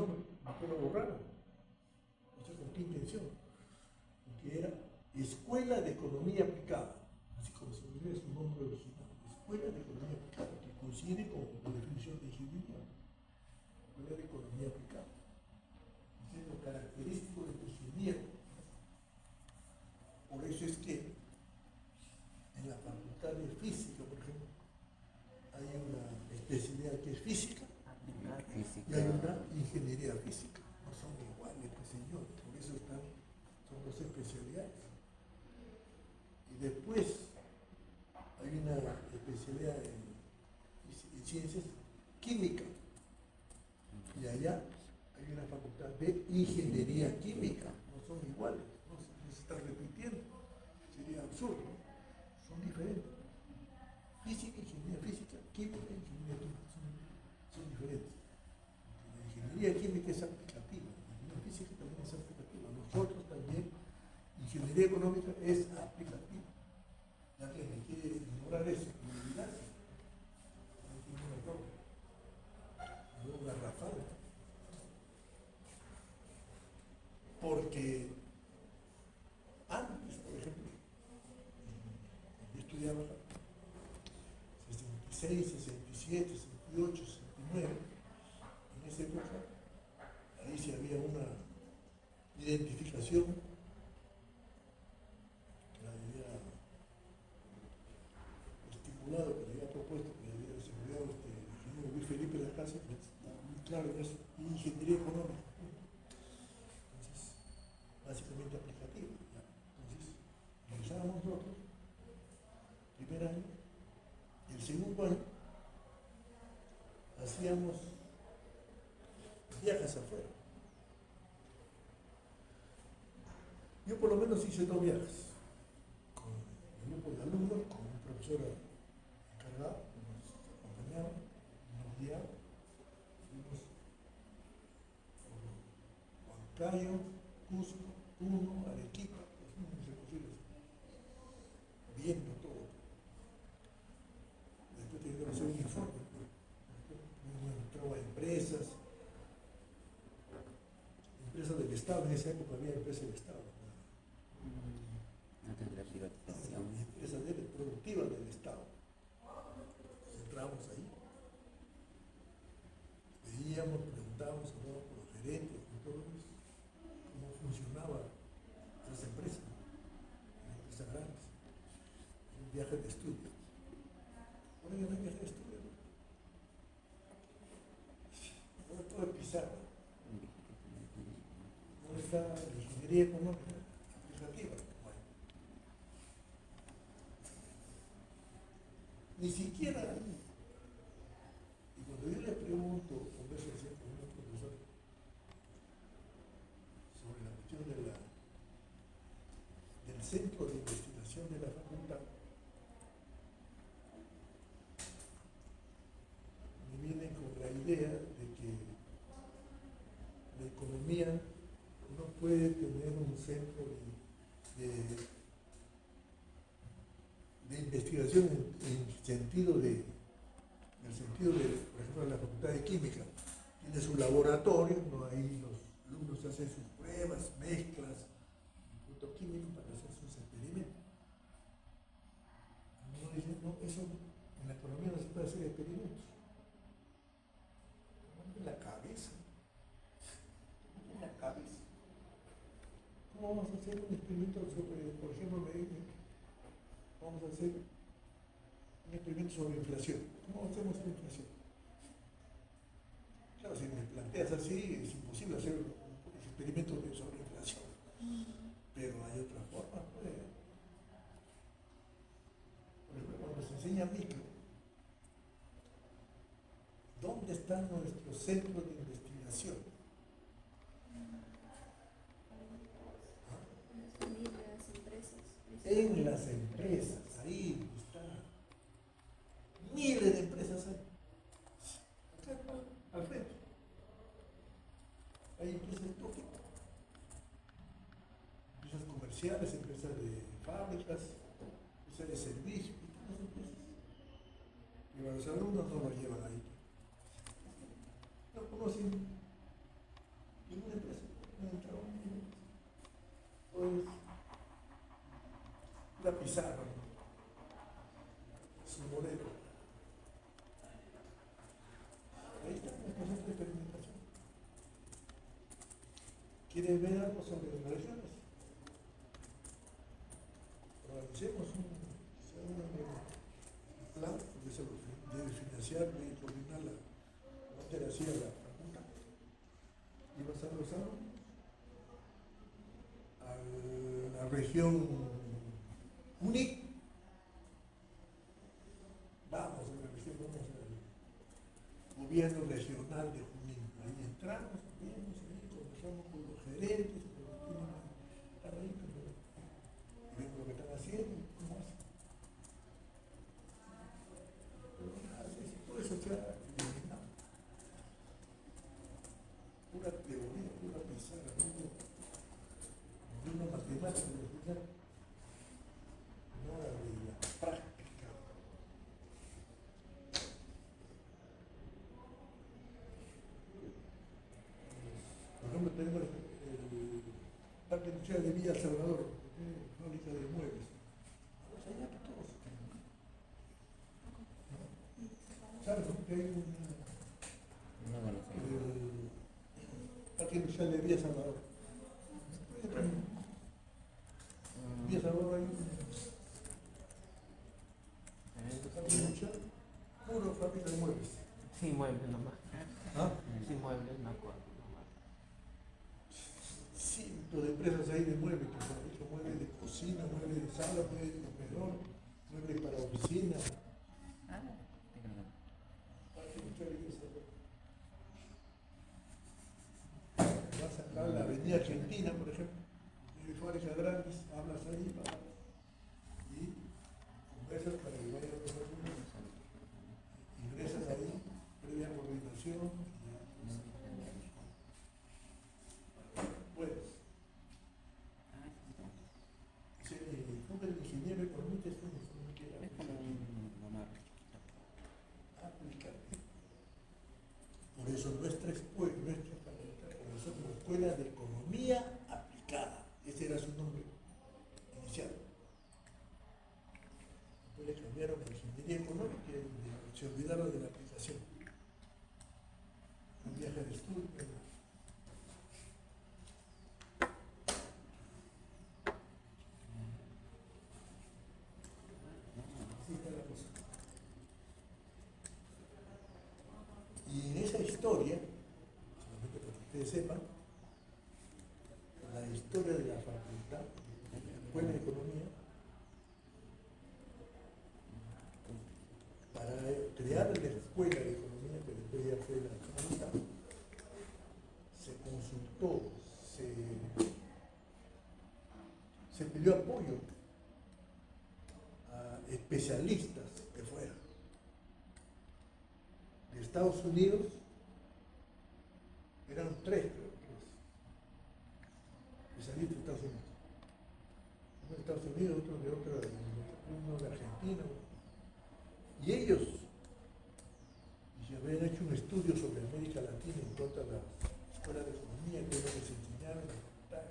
nombre, después lo borraron. No sé con qué intención. Porque era Escuela de Economía Aplicada, así como se ve su nombre original. Escuela de Economía Aplicada, que coincide con la definición de ingeniería. Escuela de Economía Aplicada. Es lo característico del ingeniero. Por eso es que en la facultad de física, por ejemplo, hay una especialidad que es física y hay una ingeniería física. No son iguales, pues señor, por eso son dos especialidades. Y después hay una especialidad en ciencias químicas y allá hay una facultad de ingeniería química. No son iguales, no se está repitiendo, sería absurdo, ¿no? Son diferentes. Física, ingeniería física, química, ingeniería química, son diferentes. La ingeniería química es aplicativa, la ingeniería física también es aplicativa. Nosotros también, ingeniería económica es aplicativa. Ya que me quiere ignorar eso, me olvidarse. No tiene un error. No garrafal. Porque antes, por ejemplo, yo estudiaba 66, 67, 68, 69, en esa época, ahí sí había una identificación que la había estipulado, que le había propuesto, que le había desarrollado el ingeniero Luis Felipe de la Casa, que está muy claro que es ingeniería económica. Entonces, básicamente aplicativa. ¿Ya? Entonces, realizábamos nosotros, primer año, el segundo año, hacíamos viajes afuera. Yo por lo menos hice 2 viajes, con un grupo de alumnos, con un profesor encargado, que nos acompañaba, nos guiaba, fuimos por Huancayo, Cusco, Puno, Arequipa, pues fuimos recorridos, viendo todo. Después teníamos que hacer un informe, después entraba a empresas del Estado, en esa época había empresas del Estado. Antes de la privatización. Empresas productivas del Estado. Entramos ahí, veíamos, preguntábamos, hablábamos con los gerentes, con todos, cómo funcionaban esas empresas, empresas grandes. Un viaje de estudio. Ahora ya no hay viaje de estudio, ¿no? Ahora todo es pizarra. ¿Dónde está la ingeniería económica aplicativa? Bueno. Ni siquiera ahí. Y cuando yo le pregunto, converso con un profesor sobre la cuestión del centro de investigación de la facultad, me vienen con la idea de que la economía no puede tener un centro de investigación en el sentido de, por ejemplo, la Facultad de Química. Tiene su laboratorio, ¿no? Ahí los alumnos hacen sus pruebas, mezclas, productos químicos para hacer sus experimentos. Uno dice, no, eso en la economía no se puede hacer experimentos. En la cabeza. En la cabeza. ¿Cómo vamos a hacer un experimento sobre, por ejemplo, vamos a hacer un experimento sobre inflación? ¿Cómo hacemos la inflación? Claro, si me planteas así, es imposible hacer un experimento sobre inflación. Pero hay otra forma, pues. Por ejemplo, cuando se enseña micro, ¿dónde están nuestros centros de investigación? En las empresas, ahí está. Miles de empresas hay. Acá, al frente. Hay empresas de todo tipo. Empresas comerciales, empresas de fábricas, empresas de servicios, y todas las empresas. Y a los alumnos no los llevan ahí. No conocen ¿Quieres ver algo sobre las regiones? Organicemos un plan, porque eso debe financiar, debe coordinar la operación de la facultad. Y vas a los alumnos a la región UNIC. Vamos a la región, vamos al gobierno regional de Junín. Ahí entramos, vemos, conversamos con los gerentes, con los que tienen ahí, y vemos lo que están haciendo, cómo hacen. Todo eso ya eliminado. Pura teoría, pura pizarra, de una matemática, nada de la práctica. Por ejemplo, tenemos el Parque Industrial de Villa Salvador, fábrica de muebles. Vamos allá que todos. ¿Sabes que hay el Parque Industrial de Villa Salvador? Villa Salvador hay un parque industrial, puro fábrica de muebles. Sin muebles nomás. ¿Ah? Sin muebles, me acuerdo nomás. Cientos de empresas ahí de muebles que se han hecho muebles de cocina, muebles de sala, muebles de comedor, muebles para oficina. Parque industrial de Villa Salvador. Vas acá a la avenida Argentina, por ejemplo, hay fábricas grandes, hablas ahí y conversas para que vayan los alumnos, ingresas ahí, previa coordinación. Bueno, el enfoque del ingeniero económico es un enfoque que aplicar. Por eso nuestra facultad comenzó como Escuela de Economía Aplicada. Ese era su nombre inicial. Después le cambiaron a Ingeniería Económica y se olvidaron de la aplicación. Un viaje de estudio. Así está la cosa. Y en esa historia, solamente para que ustedes sepan, la historia de la facultad, de la Escuela de Economía, para crear la Escuela de Economía, que después ya fue la facultad, se consultó, se pidió apoyo a especialistas de fuera, de Estados Unidos, eran tres, creo, especialistas de Estados Unidos. Uno de Estados Unidos, otro de uno de Argentina. Y ellos ya habían hecho un estudio sobre América Latina en cuanto a la escuela de economía, que es lo que se enseñaba en la facultad.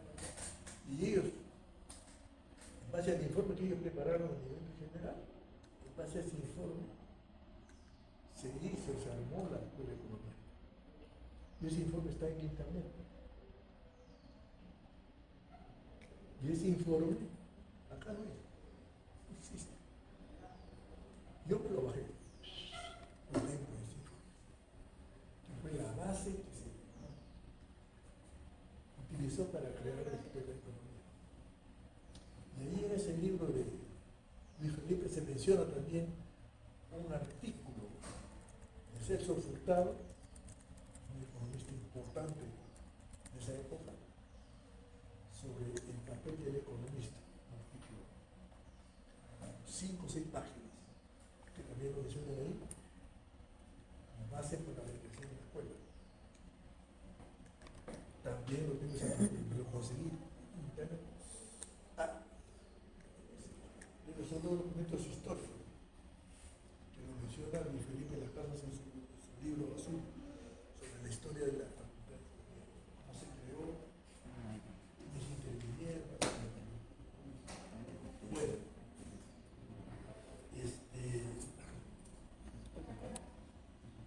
Y ellos, en base al informe que ellos prepararon a nivel general, en base a ese informe, se armó la escuela de economía. Y ese informe está en internet. Y ese informe, acá no existe. Yo me lo bajé. Lo tengo ese informe. Que fue la base que se utilizó para crear la escuela de economía. Y ahí en ese libro de Luis Felipe se menciona también un artículo de Celso Furtado, un economista importante de esa época, sobre el papel del economista, un artículo, 5 o 6 páginas, que también lo mencionan ahí, base para la creación de la escuela. También lo tengo que conseguir en internet. Pero son dos documentos históricos que lo menciona Luis Felipe Las Casas en su libro azul sobre la historia de la facultad de economía, cómo se creó, quiénes intervinieron. Bueno,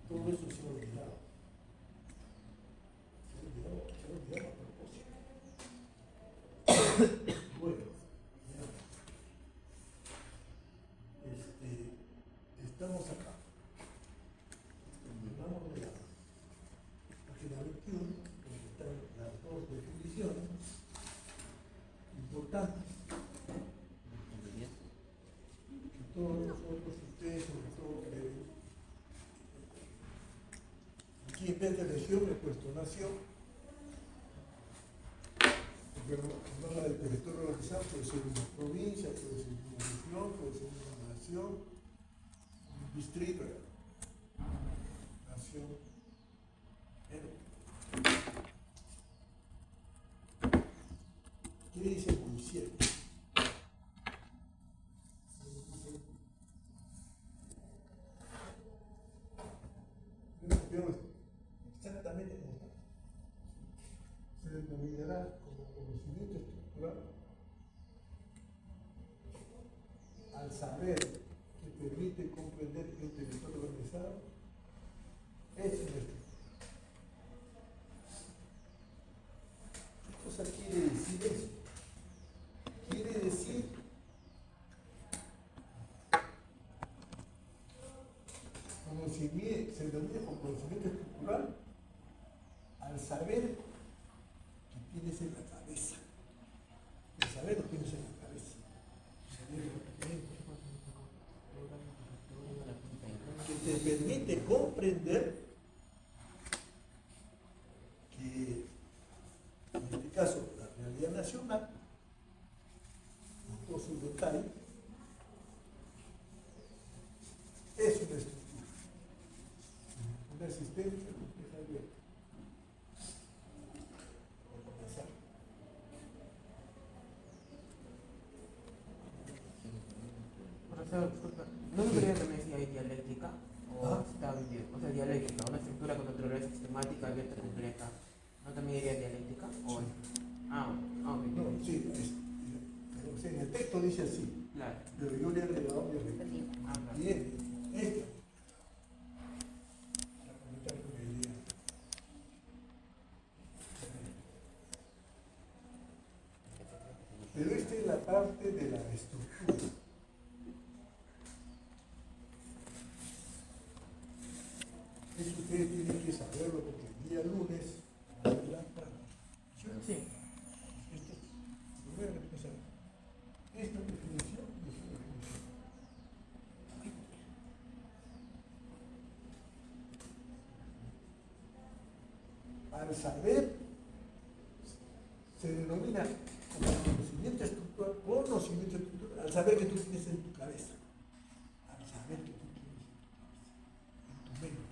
todo eso se ha olvidado. Se ha olvidado a propósito. Bueno, estamos acá. Vamos de la página 21, donde están las dos definiciones importantes que todos nosotros, ustedes sobre todo, deben. Aquí en vez de región he puesto nación, pero no habla del territorio organizado, puede ser una provincia, puede ser una región, puede ser una nación, un distrito, nación. ¿Qué dice Moisés? Exactamente como está. Se denominará como conocimiento estructural al saber que permite comprender el territorio organizado es una estructura. ¿Qué cosa quiere decir eso? Quiere decir conocimiento, se denomina como conocimiento estructural al saber que tienes en la cabeza. El saber lo tienes en la cabeza. Que te permite comprender que, en este caso, la realidad nacional, con todos sus detalles, es una estructura, una existencia compleja abierta. Por comenzar. Profesor, disculpa, ¿no debería también si hay dialéctica? ¿O está bien? O sea, dialéctica, una estructura con naturaleza sistemática, abierta, compleja. ¿No también diría dialéctica? ¿O Sí. ok. No, sí, o sea, en el texto dice así, Claro. pero yo le he agregado dialéctica. Claro. Bien, esta. Para comentar con la idea. Pero esta es la parte de la estructura. Eso ustedes tienen que saberlo porque el día lunes adelantan. Sí. Esto, primero que empezar. Esta definición y esta definición. Al saber se denomina como conocimiento estructural, al saber que tú tienes en tu cabeza, al saber que tú tienes en tu mente,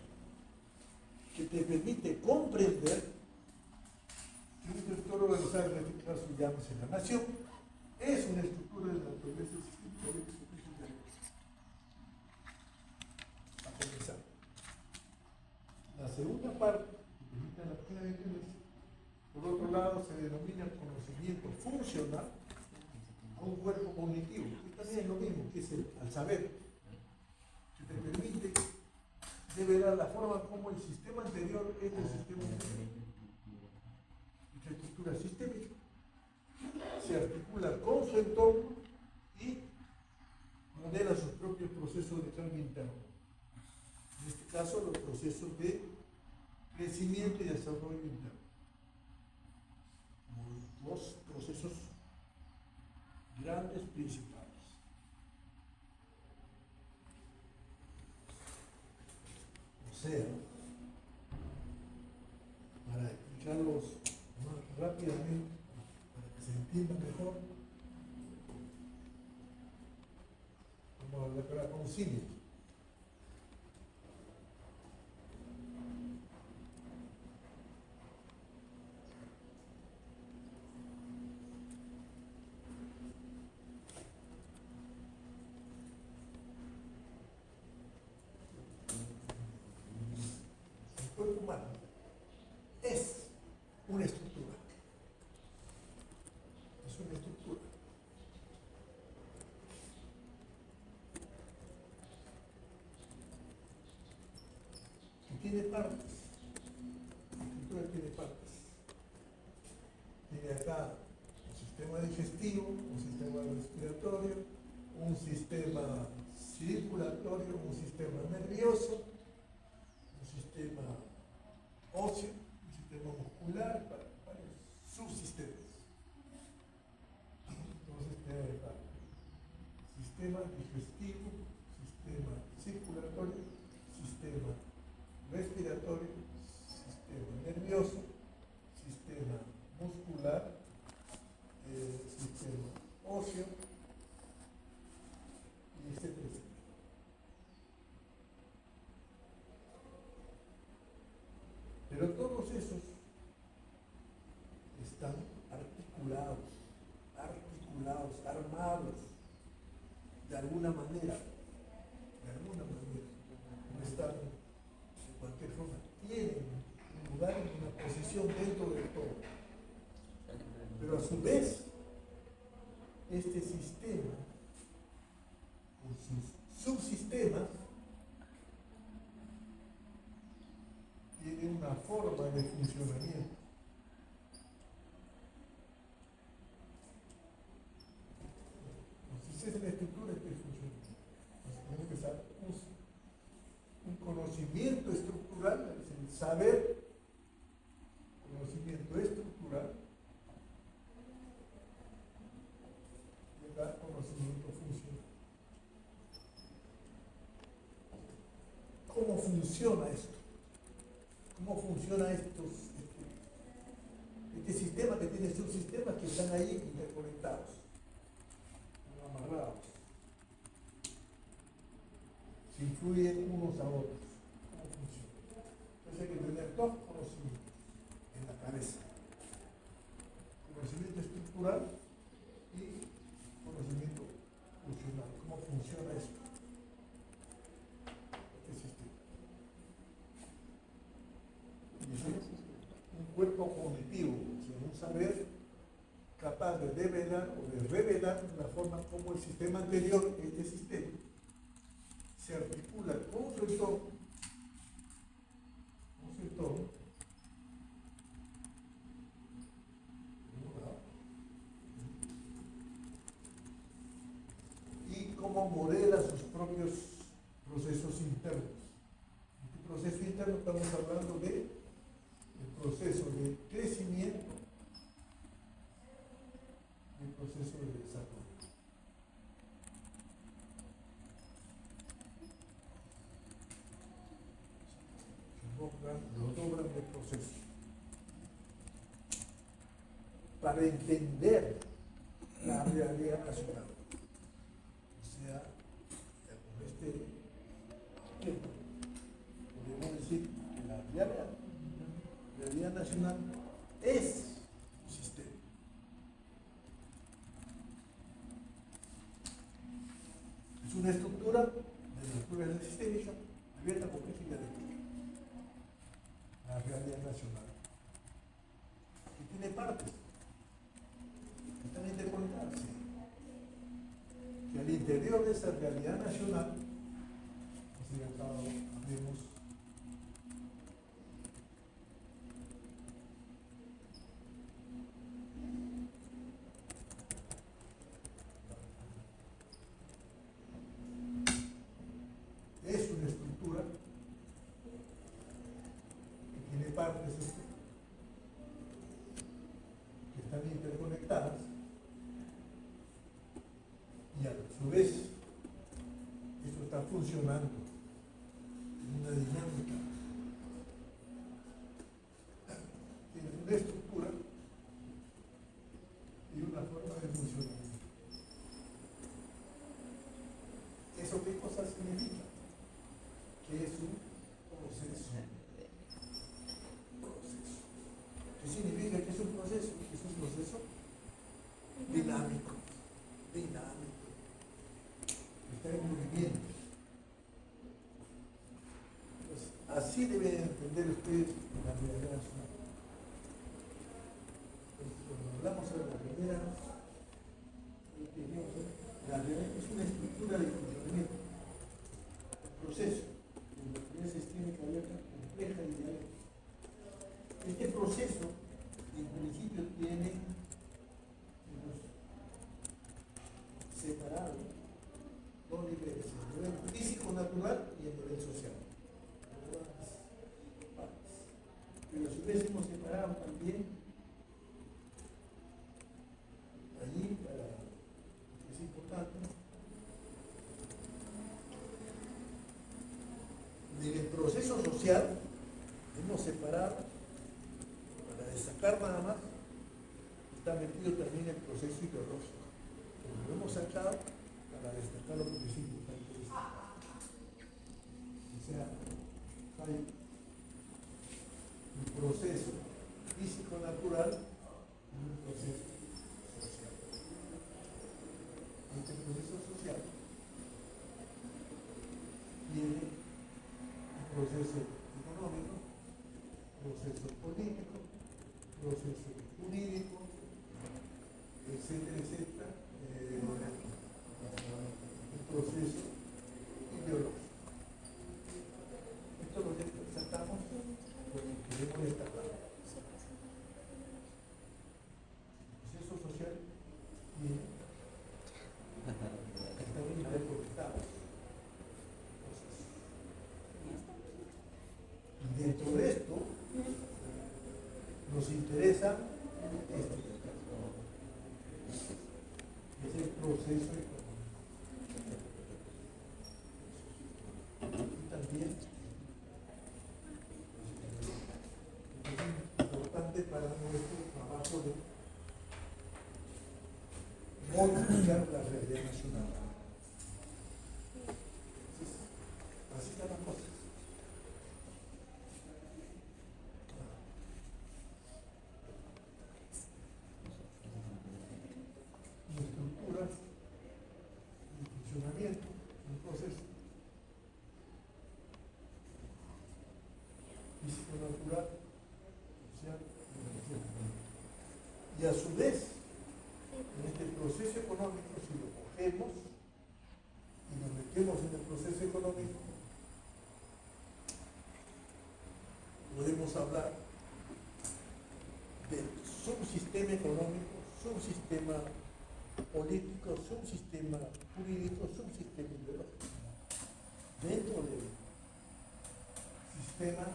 que te permite comprender que un territorio organizado, en este caso llámese la nación, es una estructura de naturaleza sistémica que se puede a comenzar. La segunda parte, que permite la página 23, por otro lado, se denomina conocimiento funcional a un cuerpo cognitivo, que también es lo mismo, que es al saber, que te permite develar la forma como el sistema anterior es el sistema anterior. Esta estructura sistémica se articula con su entorno y modela sus propios procesos de cambio interno. En este caso, los procesos de crecimiento y desarrollo interno. Como dos procesos grandes principales. O sea, para explicarlos más rápidamente, para que se entienda mejor, vamos a hablar ahora con símiles. El cuerpo humano es una estructura. Es una estructura. Que tiene partes. La estructura tiene partes. Tiene acá el sistema sistema digestivo, un sistema respiratorio, un sistema circulatorio, un sistema nervioso, un sistema óseo, un sistema muscular, varios subsistemas. Entonces tenemos sistema digestivo, sistema circulatorio, sistema respiratorio, sistema nervioso, sistema muscular, sistema óseo, y etcétera, etcétera. Pero todos esos están articulados, armados, de alguna manera, no están de cualquier forma, tienen un lugar, una posición dentro del todo. Pero a su vez, este sistema, con sus subsistemas, tiene una forma de funcionamiento. Entonces, esa es la estructura que funciona. Entonces, tenemos que saber un conocimiento estructural, es el saber, conocimiento estructural, y el conocimiento funcional. ¿Cómo funciona esto? ¿Cómo funciona este sistema que tiene subsistemas que están ahí interconectados, amarrados, se influyen unos a otros? ¿Cómo funciona? Entonces hay que tener dos conocimientos en la cabeza: conocimiento estructural y conocimiento funcional. ¿Cómo funciona esto? Este sistema. Un cuerpo cognitivo, o sea, un saber capaz de develar o de revelar la forma como el sistema anterior, este sistema, se articula con su entorno, y cómo modela sus propios procesos internos. En este proceso interno estamos hablando de el proceso de crecimiento, el proceso de desarrollo. Los dos grandes procesos. Para entender la realidad nacional. O sea, con este tiempo, podemos decir que la realidad nacional es un sistema. Es una estructura de naturaleza sistémica, abierta, compleja y dialéctica. La realidad nacional, que tiene partes, que están interconectadas, ¿sí? Que al interior de esa realidad nacional, vemos es una estructura que tiene partes que están interconectadas y a su vez esto está funcionando en una dinámica, tiene una estructura y una forma de funcionamiento. ¿Eso qué cosa significa? Que es un proceso. ¿Qué significa que es un proceso? Que es un proceso dinámico. Está en movimiento. Pues así deben entender ustedes la realidad nacional. Cuando hablamos de la primera, la realidad es una estructura de funcionamiento, un proceso de naturaleza sistémica abierta, compleja y dialéctica. Este proceso, en principio, tiene unos está metido también el proceso ideológico. Lo hemos sacado para destacar lo que decimos. O sea, hay un proceso físico-natural y un proceso social. Este proceso social tiene un proceso económico, proceso político, proceso jurídico, etcétera, etcétera, un proceso ideológico. Esto lo sacamos porque queremos destacar. El proceso social tiene están interconectados. Y dentro de esto nos interesa este, es el proceso económico. Y también es importante para nuestro trabajo de modificar la realidad nacional. Así están las cosas. Y estructuras, y funcionamiento, un proceso físico-natural, social, y a su vez, en este proceso económico, si lo cogemos y nos metemos en el proceso económico, podemos hablar de subsistema económico, subsistema político, subsistema jurídico, subsistema ideológico. Dentro del sistema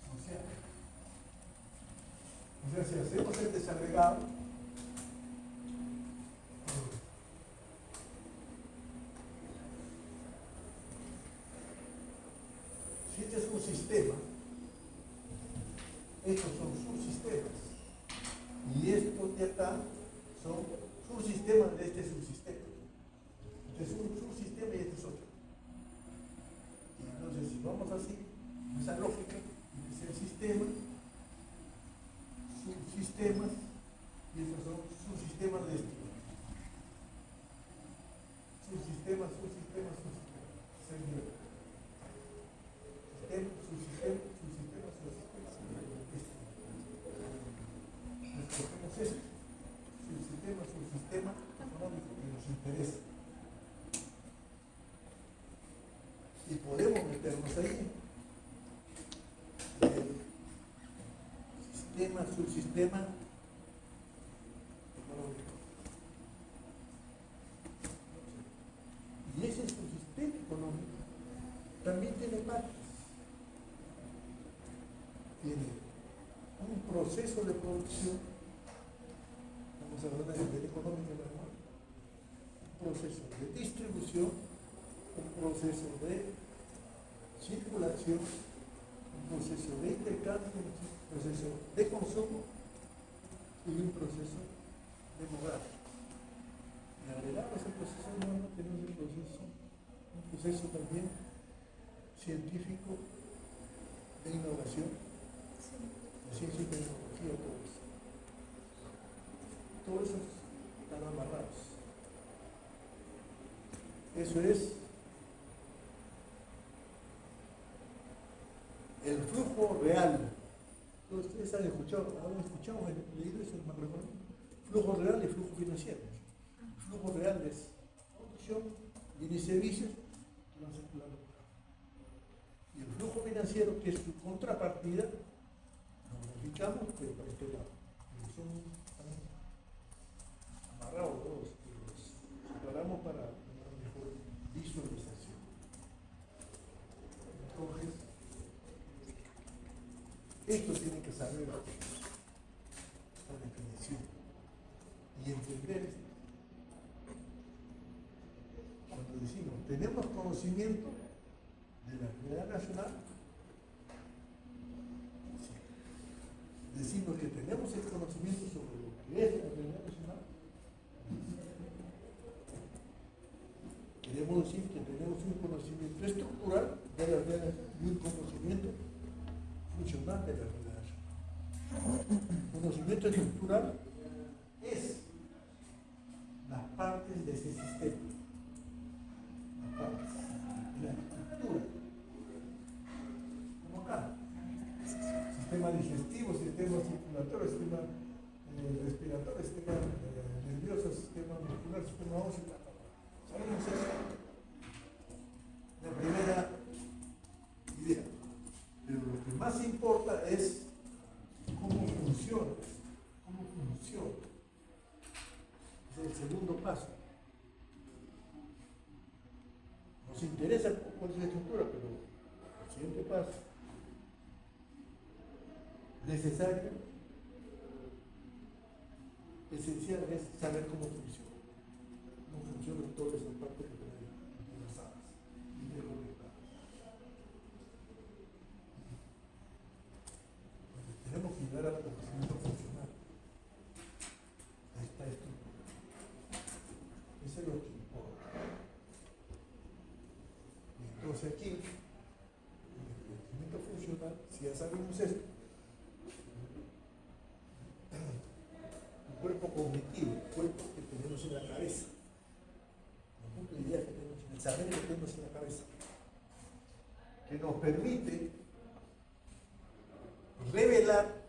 social. O sea, si hacemos el desagregado, si este es un sistema, estos son subsistemas, y estos de acá son subsistemas de este subsistema. Este es un subsistema y este es otro. Y entonces, si vamos así, esa lógica, este es el sistema, subsistemas, y estos son subsistemas de este. Subsistema, subsistema, subsistema. Sistema, subsistema, subsistema, subsistema. Escogemos este. Subsistema, subsistema económico que nos interesa. Y podemos meternos ahí. Sistema, subsistema económico. Y ese subsistema económico también tiene partes. Tiene un proceso de producción, vamos a hablar de nivel económico, ¿verdad? Un proceso de distribución, un proceso de circulación, un proceso de intercambio, un proceso de consumo y un proceso demográfico. Y agregado a ese proceso humano tenemos un proceso también científico de innovación, de ciencia y tecnología, todo eso. Todos esos están amarrados. Eso es el flujo real. Todos ustedes han escuchado, leído eso en macroeconomía. Flujo real y flujo financiero. El flujo real es producción, bienes y servicios que van circulando por acá. Y el flujo financiero, que es su contrapartida, lo modificamos, pero para este lado. Son amarrados todos, los separamos para una mejor visualización. Entonces, esto tiene que saber la definición y entender esto. Cuando decimos, tenemos conocimiento de la realidad nacional, sí. decimos que tenemos el conocimiento sobre lo que es la realidad nacional, queremos decir que tenemos un conocimiento estructural de la realidad y un conocimiento funcional de la realidad nacional. Conocimiento estructural es las partes de ese sistema, las partes, la estructura, como acá, sistema digestivo, sistema circulatorio, sistema respiratorio, sistema nervioso, sistema muscular, sistema óseo. Sabemos eso. La primera idea. Pero lo que más importa es cómo funciona. Cómo funciona. Es el segundo paso. Nos interesa cuál es la estructura, pero el siguiente paso necesario, esencial, es saber cómo funciona. Cómo funcionan todas esas partes que tenemos entrelazadas, interconectadas. Tenemos que llegar al conocimiento funcional a esta estructura. Eso es lo que importa. Y entonces aquí, en el conocimiento funcional, si ya sabemos esto, el cuerpo cognitivo, el cuerpo que tenemos en la cabeza, el punto de idea que tenemos, el saber que tenemos en la cabeza, que nos permite revelar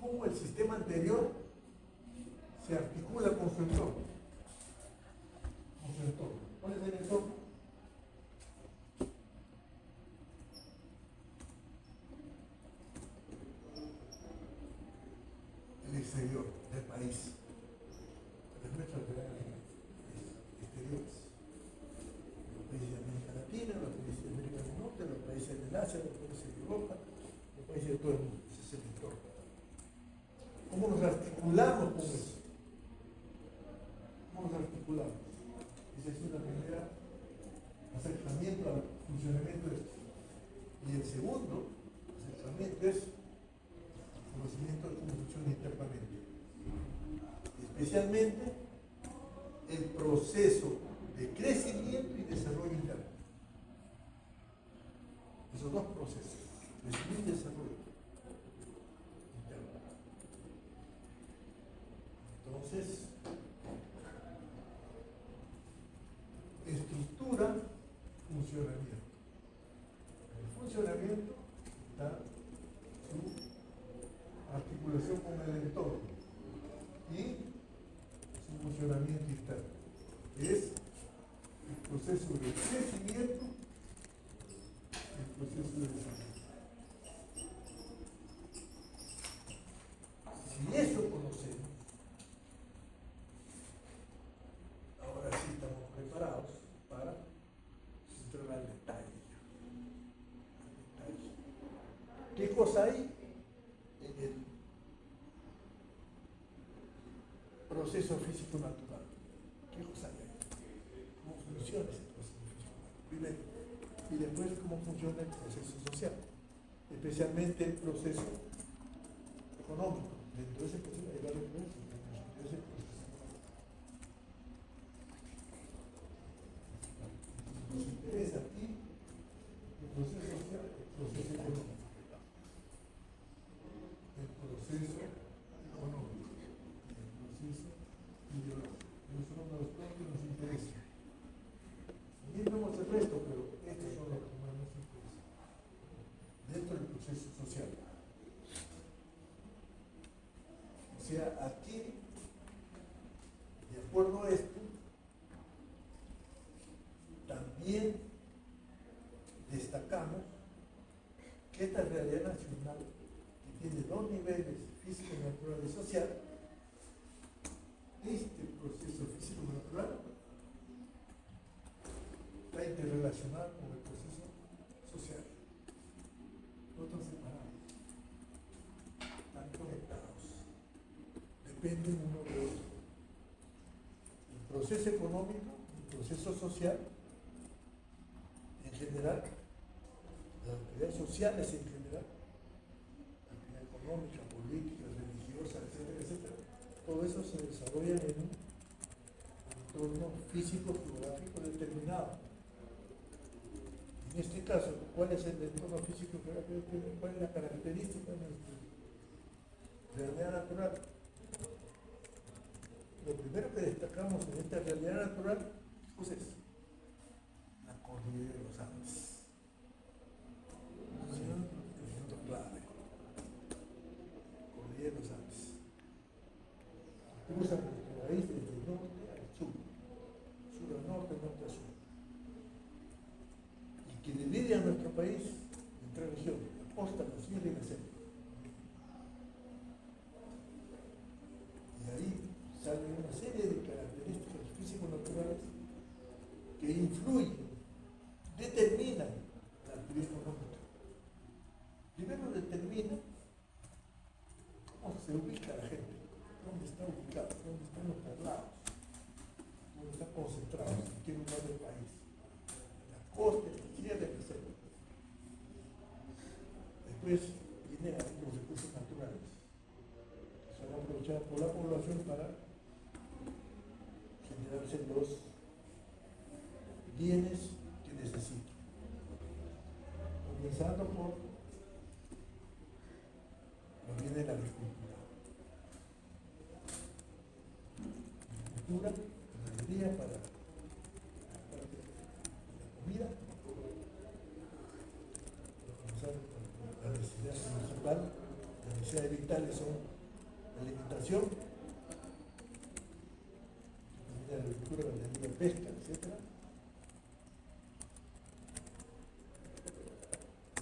cómo el sistema anterior se articula con su entorno. Con su entorno. ¿Cuál es el entorno? El exterior del país. Las nuestras realidades exteriores. Los países de América Latina, los países de América del Norte, los países del Asia, los países de Europa, los países de todo el mundo. Ese es el entorno. ¿Cómo nos articulamos con eso? ¿Cómo nos articulamos? Ese es una primera acercamiento al funcionamiento de esto. Y el segundo acercamiento es el conocimiento de cómo funciona internamente. Especialmente el proceso de crecimiento y desarrollo interno. Esos dos procesos, crecimiento y desarrollo interno. Entonces, estructura, funcionamiento. En el funcionamiento está su articulación con el entorno y su funcionamiento interno. Es el proceso de crecimiento y el proceso de desarrollo. Si eso conocemos, ahora sí estamos preparados para entrar al detalle. ¿Qué cosa hay en el proceso físico natural? ¿Qué cosa hay ahí? ¿Cómo funciona ese proceso físico natural? Primero. Y después cómo funciona el proceso social, especialmente el proceso económico. Dentro de ese proceso hay varios procesos. Dentro de ese proceso nos interesa aquí el proceso social, el proceso económico. El proceso económico y el proceso ideológico. Esos son los dos que nos interesan. También vemos el resto, pero estos son los que más nos interesan. Dentro del proceso social. O sea, aquí, de acuerdo a esto, también destacamos que esta realidad nacional, que tiene dos niveles, físico, natural y social, este proceso físico natural está interrelacionado con el proceso social. No están separados, están conectados, dependen uno de otro. El proceso económico, el proceso social, en general, las actividades sociales en general, la actividad económica, política, religiosa, etcétera, etcétera, todo eso se desarrolla en un entorno físico-geográfico determinado. En este caso, ¿cuál es el entorno físico-geográfico? ¿Cuál es la característica de nuestra realidad natural? Lo primero que destacamos en esta realidad natural, pues es la cordillera de los Andes. ¿Sí? Elemento clave. Cordillera de los Andes. Cruza nuestro país desde el norte al sur. Sur al norte, norte al sur. Y que divide a nuestro país en tres regiones: la costa, la sierra y la selva. Y ahí salen una serie de características físico-naturales que influyen, determinan la actividad económica. Primero determina cómo se ubica la gente, dónde está ubicado, dónde están los poblados, dónde están concentrados, en qué lugar del país, en la costa, en la sierra, en la selva. Después vienen los recursos naturales, que son aprovechados por la población para generarse los bienes que necesita. Comenzando por los bienes de la agricultura. Agricultura, ganadería para la parte de la comida. Comenzar con la necesidad principal, las necesidades vitales son la alimentación, la agricultura, la ganadería, pesca, etc.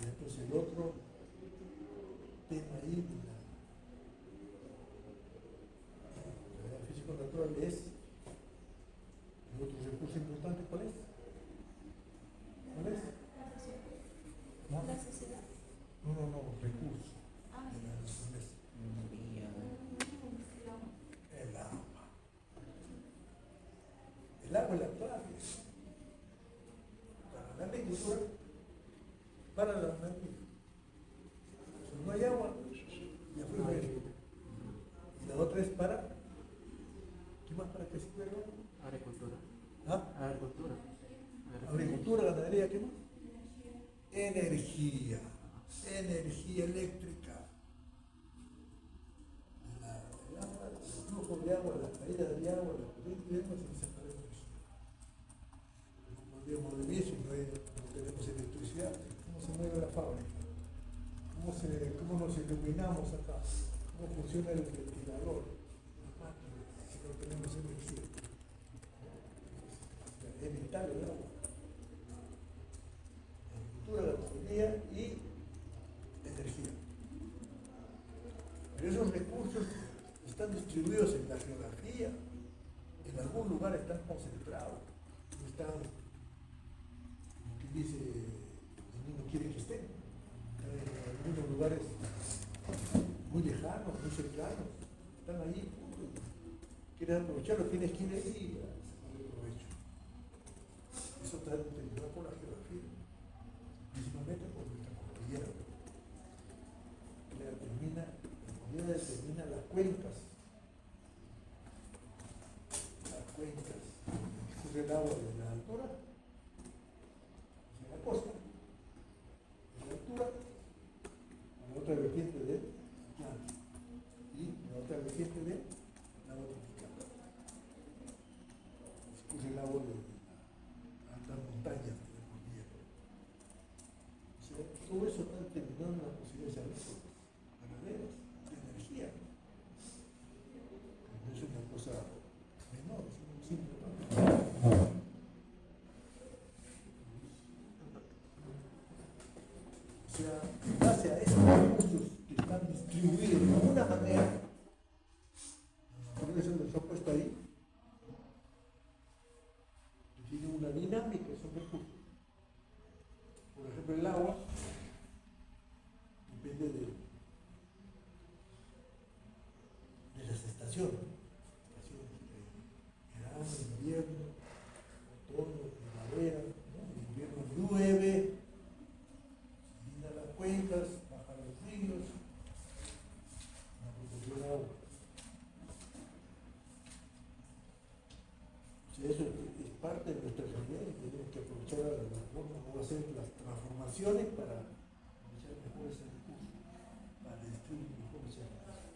Y después el otro tema ahí de la realidad físico-natural es el otro recurso importante. ¿Cuál es? ¿Cuál es? ¿No? La sociedad. No, recurso de la naturaleza. El agua. El agua es la clave para la agricultura, para la ganadería. Si no hay agua, ya fue bueno. Y la otra es para, ¿qué más para que sirve el agua? Agricultura. ¿Ah? Agricultura. Agricultura, ganadería, ¿qué más? Energía. Energía eléctrica. El agua, el flujo de agua, la caída de agua, la corriente de agua se saca de energía. No podríamos vivir si no tenemos electricidad. ¿Cómo se mueve la fábrica? ¿Cómo nos iluminamos acá? ¿Cómo funciona el ventilador? Las máquinas, si no tenemos energía. Es vital el agua. Agricultura, ganadería y energía. Pero esos recursos están distribuidos en la geografía, en algún lugar están concentrados, no están, como quien dice, donde uno quiere que estén, están en algunos lugares muy lejanos, muy cercanos, están ahí, quieres aprovecharlo, tienes que ir ahí a sacarle provecho. Eso está determinado por la geografía, principalmente por nuestra cordillera. La cordillera determina las cuencas. Las cuencas. Escurre el agua de la altura hacia la costa. De la altura a la otra vertiente del llano. Y la otra vertiente del lago Titicaca. Escurre el agua de las altas montañas de la cordillera. O sea, todo eso está determinado en las posibilidades agrícolas, ganaderas, de energía. No es una cosa menor, es un simple patrón. O sea, en base a estos recursos que están distribuidos de alguna manera, por eso les he puesto ahí, que tiene una dinámica esos recursos. Por ejemplo, el agua depende de las estaciones. Verano, invierno, otoño, primavera, ¿no? En invierno llueve, llena las cuencas, bajan los ríos, innovaciones para aprovechar mejor ese recurso, para distribuir mejor ese recurso.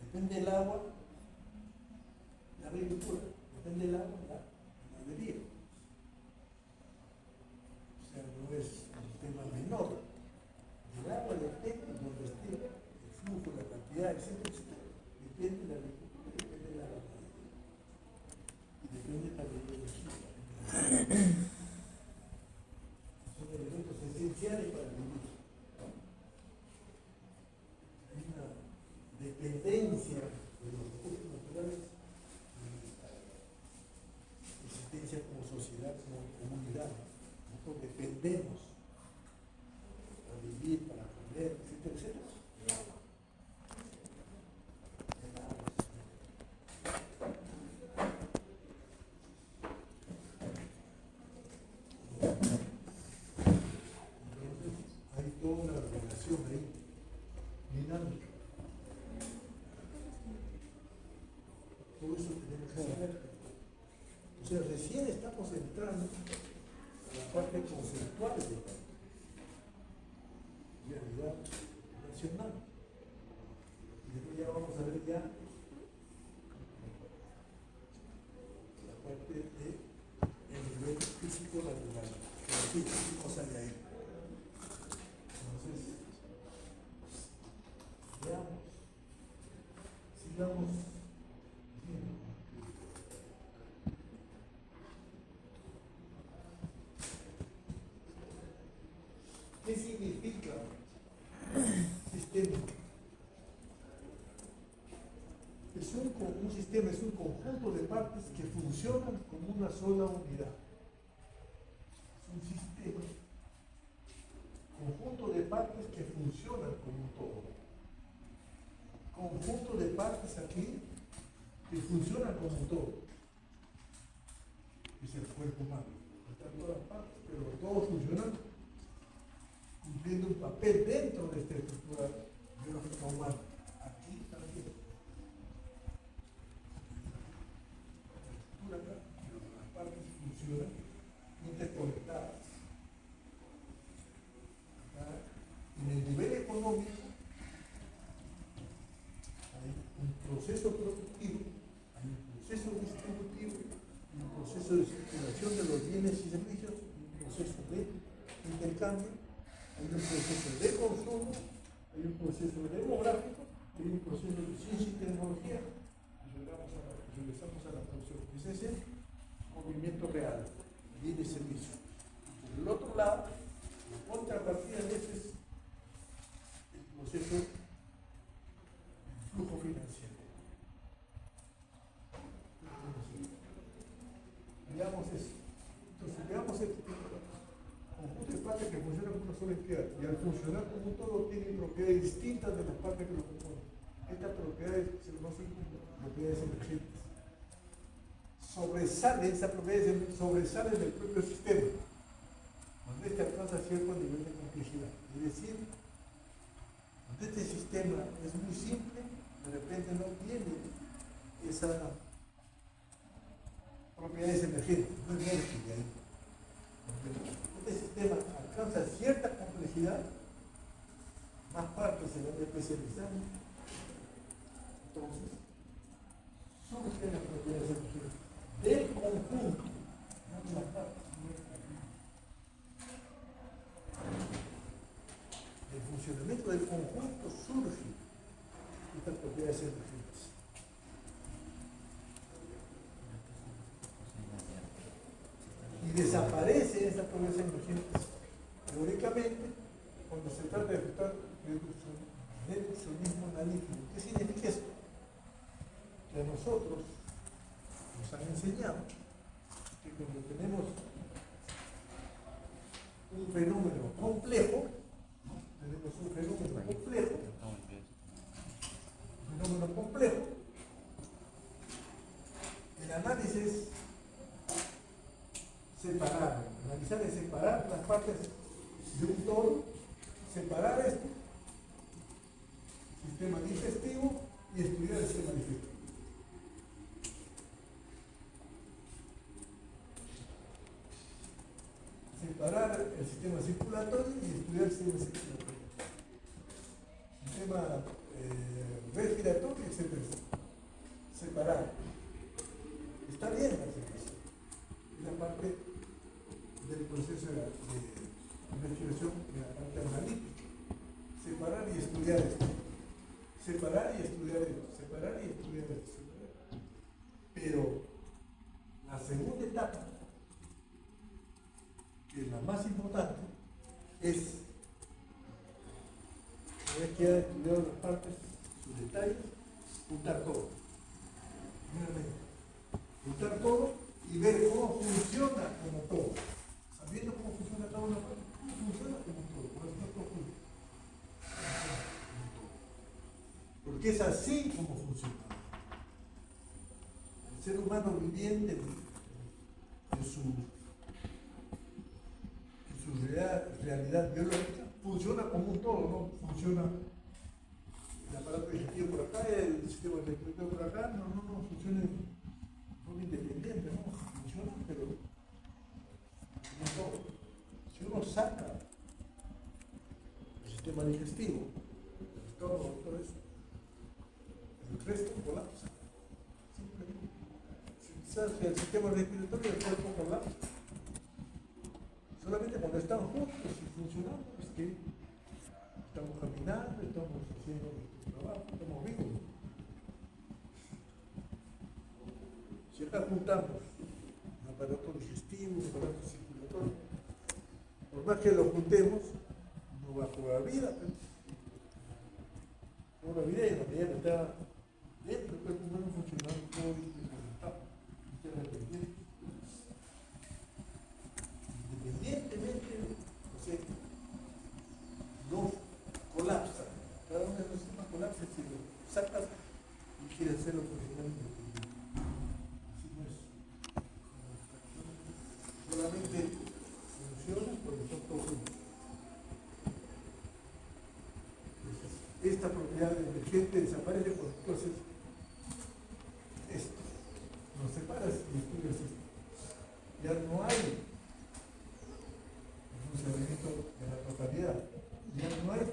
Depende del agua, la agricultura, depende del agua, la ganadería. O sea, no es un tema menor. El agua depende de donde esté el flujo, la cantidad, etcétera, etcétera. Depende de la agricultura, depende de la ganadería. Y depende también de la energía. Son elementos esenciales para vivir. Hay una dependencia de los recursos naturales, existencia como sociedad, como comunidad. Nosotros dependemos para vivir, para comer, etcétera, etcétera. El agua. El agua. Entonces, hay toda una relación ahí, dinámica. Todo eso tenemos que saber. O sea, recién estamos entrando a la parte conceptual de la realidad nacional. Y después ya vamos a ver ya la parte del nivel físico natural. ¿Qué cosa de ahí? Entonces, veamos, sigamos viendo. ¿Qué significa sistémica? Un sistema es un conjunto de partes que funcionan como una sola unidad. Es un sistema, conjunto de partes que funcionan como un todo. Conjunto de partes aquí que funcionan como un todo. Es el cuerpo humano. Están todas partes, pero todos funcionan cumpliendo un papel dentro de esta estructura biológica humana. Aquí también. La estructura acá, pero las partes funcionan interconectadas. Acá, en el nivel económico, hay un proceso productivo, hay un proceso distributivo, un proceso de circulación de los bienes y servicios, un proceso de intercambio. Hay un proceso de consumo, hay un proceso demográfico, hay un proceso de ciencia y tecnología. Regresamos a la producción. Ese es el movimiento real, bienes y servicios. Por el otro lado, la contrapartida de ese es el proceso de flujo financiero. Veamos eso. Entonces, veamos esto. Conjunto de partes que funcionan como una sola entidad y al funcionar como un todo tienen propiedades distintas de las partes que lo componen. Estas propiedades se conocen como propiedades emergentes. Esas propiedades sobresalen del propio sistema, cuando este alcanza cierto nivel de complejidad. Es decir, cuando este sistema es muy simple, de repente no tiene esas propiedades emergentes, no emerge de ahí. Este sistema alcanza cierta complejidad, más partes se van especializando, entonces surgen las propiedades emergentes del conjunto, no de las partes. Del funcionamiento del conjunto surgen estas propiedades emergentes. Y desaparecen estas propiedades emergentes teóricamente cuando se trata de ejecutar reduccionismo analítico. ¿Qué significa esto? Que a nosotros nos han enseñado que cuando tenemos un fenómeno complejo, el análisis analizar es separar las partes de un todo, separar esto, sistema digestivo, y estudiar el sistema digestivo. Separar el sistema sistema circulatorio y estudiar el sistema circulatorio. Sistema respiratorio, etc. Separar. Está bien la separación. Es la parte del proceso de respiración, la parte analítica. Separar y estudiar esto. Separar y estudiar esto. Separar y estudiar esto. Pero la segunda etapa, que es la más importante, es, una vez que ha estudiado las partes, sus detalles, juntar todo. Nuevamente, juntar todo y ver cómo funciona como todo. Sabiendo cómo funciona cada una parte, cómo funciona como todo, por eso todo junto. Porque es así como funciona. El ser humano viviente en su realidad biológica funciona como un todo, no funciona el aparato digestivo por acá, el sistema respiratorio por acá, no funciona de forma independiente, no, funciona, pero no todo. Si uno saca el sistema digestivo, el estómago, todo eso, el resto colapsa. Simplemente. Si saca el sistema respiratorio, el cuerpo colapsa. Solamente cuando están juntos y funcionando es que estamos caminando, estamos haciendo nuestro trabajo, estamos vivos. Si acá juntamos un aparato digestivo, un aparato circulatorio, por más que lo juntemos, no va a cobrar vida, pero cobra vida y en la medida que está dentro del cuerpo humano funcionando todo independiente. Independientemente, o sea, no colapsa. Cada uno de los sistemas colapsa si lo sacas y quieres hacerlo funcionalmente. Así no es. Solamente funciona cuando son todos juntos. Esta propiedad emergente desaparece porque entonces esto lo separas y estudias esto. Ya no hay funcionamiento de la totalidad. Ya no hay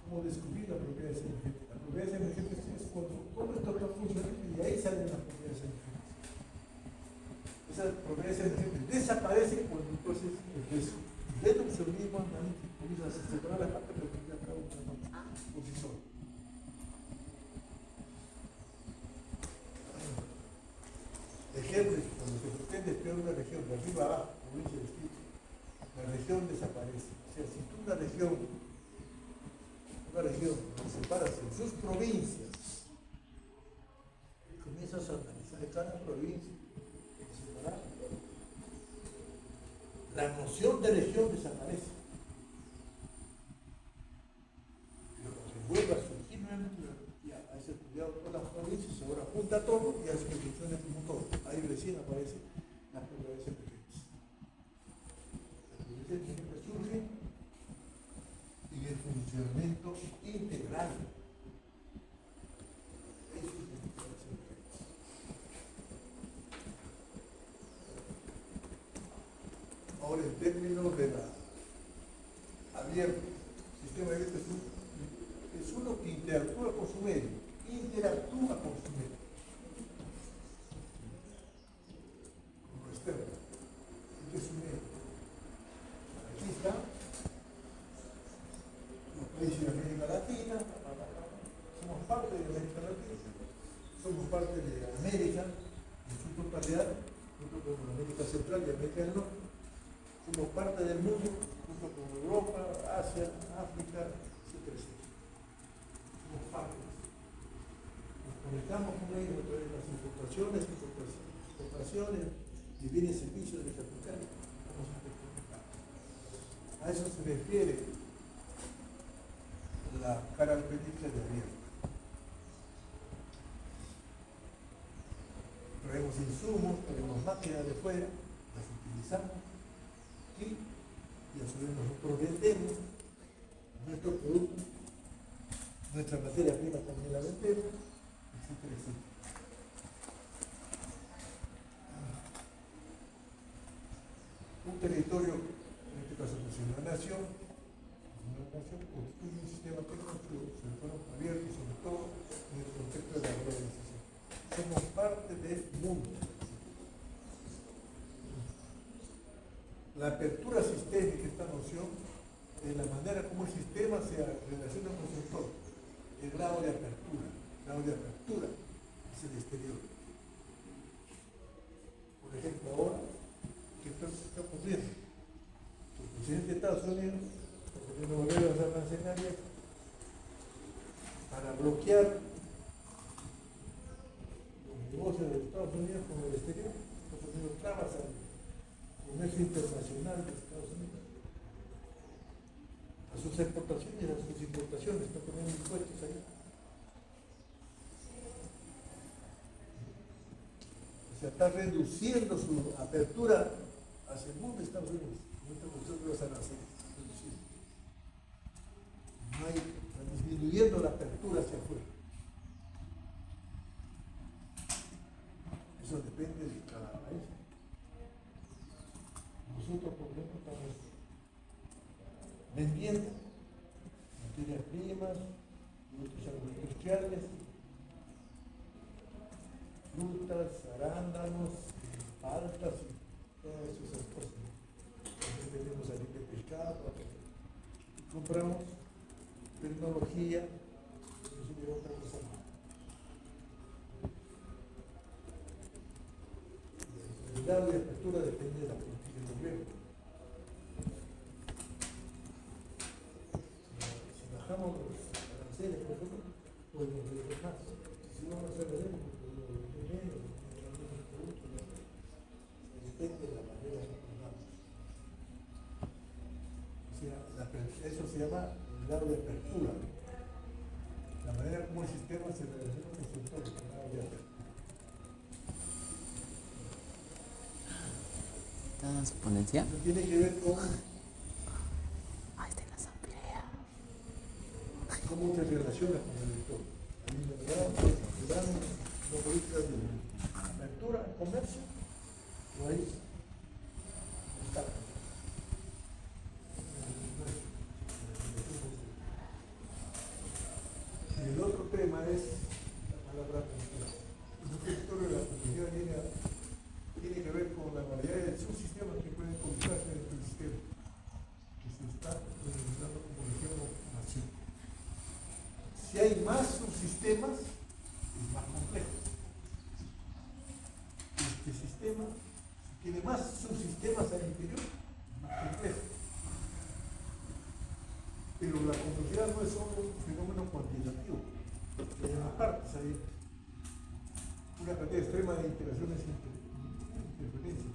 cómo descubrir las propiedades energéticas. Las propiedades energéticas es cuando todo esto está funcionando y ahí salen las propiedades energéticas. Esas propiedades energéticas desaparecen cuando entonces dentro del organismo analítico comienza a separar las partes pero que ya cada una por sí sola. Ejemplo, cuando se pretende estudiar una región de arriba a abajo, como dice el escrito, la región desaparece. O sea, si tú una región la separas en sus provincias y comienzas a analizar cada provincia, separar, la noción de región desaparece. Pero cuando vuelve a surgir nuevamente, ya has estudiado todas las provincias, ahora junta todo y hace que funcione como todo. Ahí recién aparecen las propiedades emergentes. Las propiedades emergentes surgen en el funcionamiento integral. Eso es las propiedades emergentes. Ahora, en términos de la abierto, sistema abierto es uno que interactúa con su medio, interactúa con su medio. Con lo externo. Este es su medio. Aquí está los países de América Latina, somos parte de América Latina, somos parte de América en su totalidad, junto con América Central y América del Norte. Somos parte del mundo, junto con Europa, Asia, África, etc. Somos parte. Nos conectamos con ellos a través de las importaciones, exportaciones de bienes y servicios de capital. Estamos interconectados. A eso se refiere la característica de abierto. Traemos insumos, traemos máquinas de fuera, las utilizamos aquí y a su vez nosotros vendemos nuestro producto, nuestra materia prima también la vendemos, etcétera, etcétera. Un territorio proporción de la manera como el sistema se relaciona con su entorno. El grado de apertura. El grado de apertura es el exterior. Por ejemplo, ahora, ¿qué está ocurriendo? El presidente de Estados Unidos está poniendo barreras arancelarias para bloquear los negocios de Estados Unidos con el exterior. Está poniendo trabas al comercio internacional de Estados Unidos, a sus exportaciones y a sus importaciones. Está poniendo impuestos ahí. O sea, está reduciendo su apertura hacia el mundo de Estados Unidos. No está reduciendo los aranceles, no hay, está disminuyendo la apertura hacia afuera. Eso depende de cada país. Nosotros, por ejemplo, estamos vendiendo materias primas, productos agroindustriales, frutas, arándanos, paltas y todas esas cosas. También vendemos harina de pescado, y compramos tecnología, y eso lleva otra cosa más. El grado de apertura depende de la política del gobierno. Si bajamos los aranceles, por ejemplo, podemos vender más. Si vamos a hacer menos, podemos vender menos, algunos productos, depende de la manera que pongamos. O sea, eso se llama el grado de apertura. La manera como el sistema se relaciona con su entorno, el grado de apertura. ¿Su ponencia? Eso tiene que ver con Ay, de la asamblea. cómo te relacionas con el entorno. Hay una política de apertura al comercio, o hay obstáculos. Y el otro tema es la palabra complejidad. El sector de la complejidad tiene que ver con la variedad de subsistemas que pueden colocarse en el sistema, que se está denominando como información. Si hay más subsistemas, es más complejo. Este sistema, si tiene más subsistemas al interior, es más complejo. Pero la complejidad no es solo un fenómeno cuantitativo. Hay unas partes, hay una cantidad extrema de interacciones y interferencias.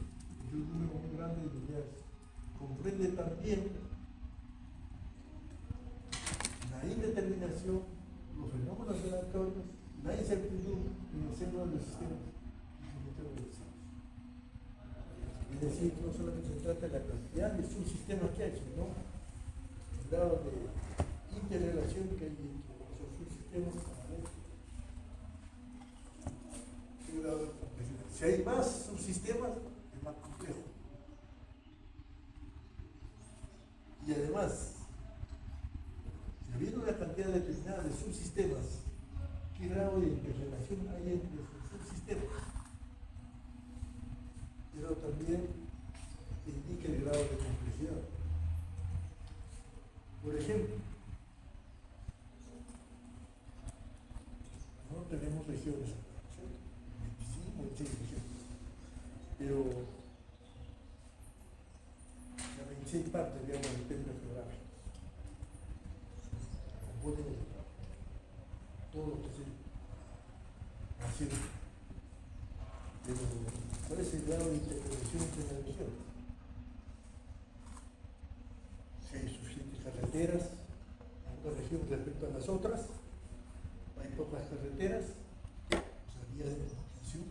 Y un número muy grande de unidades. Comprende también la indeterminación, los fenómenos aleatorios, la incertidumbre en el seno de los sistemas interrelacionados. Es decir, no solamente se trata de la cantidad de subsistemas que hay, sino el grado de interrelación que hay entre esos subsistemas para ver qué grado de complejidad. Si hay más subsistemas, es más complejo. Y además, si habiendo una cantidad determinada de subsistemas, ¿qué grado de interrelación hay entre esos subsistemas? Pero también indica el grado de complejidad. Por ejemplo, no tenemos regiones, ¿cierto? 25 o 26 regiones, pero las 26 partes, digamos, en términos geográficos, componen todo lo que se hace. Pero, ¿cuál es el grado de interconexión entre las regiones? Si hay suficientes carreteras en una región respecto a las otras, hay pocas carreteras, o sea, vías de comunicación.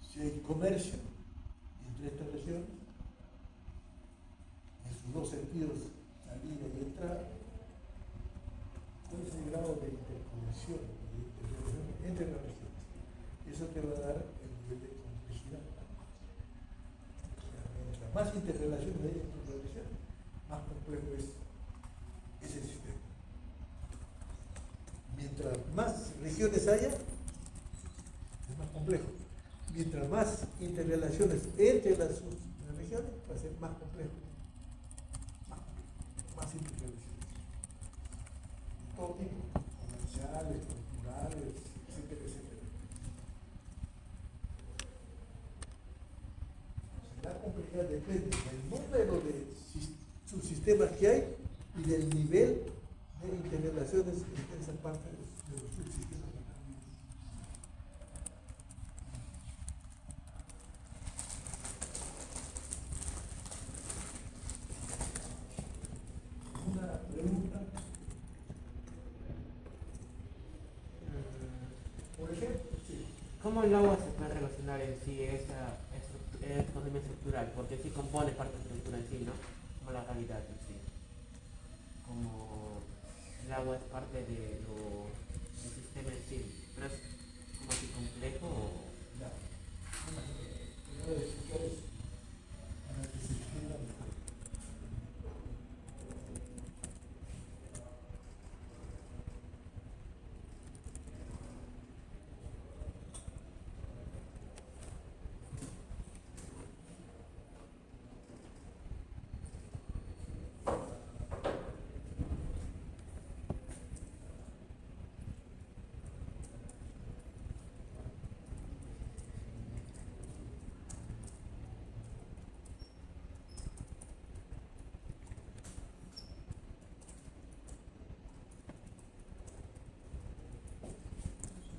Si hay comercio entre estas regiones, en sus dos sentidos, salida y entrada, ¿cuál es el grado de interconexión, de interrelación entre las regiones? Eso te va a dar el nivel de complejidad. O sea, mientras más interrelaciones hay entre las regiones, más complejo es ese sistema. Mientras más regiones haya, es más complejo. Mientras más interrelaciones entre las regiones, religiones va a ser más complejo, más interrelaciones. De todo tipo, comerciales, culturales, etcétera, etcétera. Entonces, la complejidad depende del número de subsistemas que hay y del nivel de interrelaciones entre esa parte de los subsistemas. Una pregunta. Por ejemplo, sí. ¿Cómo el agua se puede relacionar en sí esa economía estructural? Porque sí compone parte de la estructura en sí, ¿no? Como la realidad en sí. Como el agua es parte del sistema en sí. Pero es como así complejo o... Ya. Primero explicar eso, para que se entienda mejor.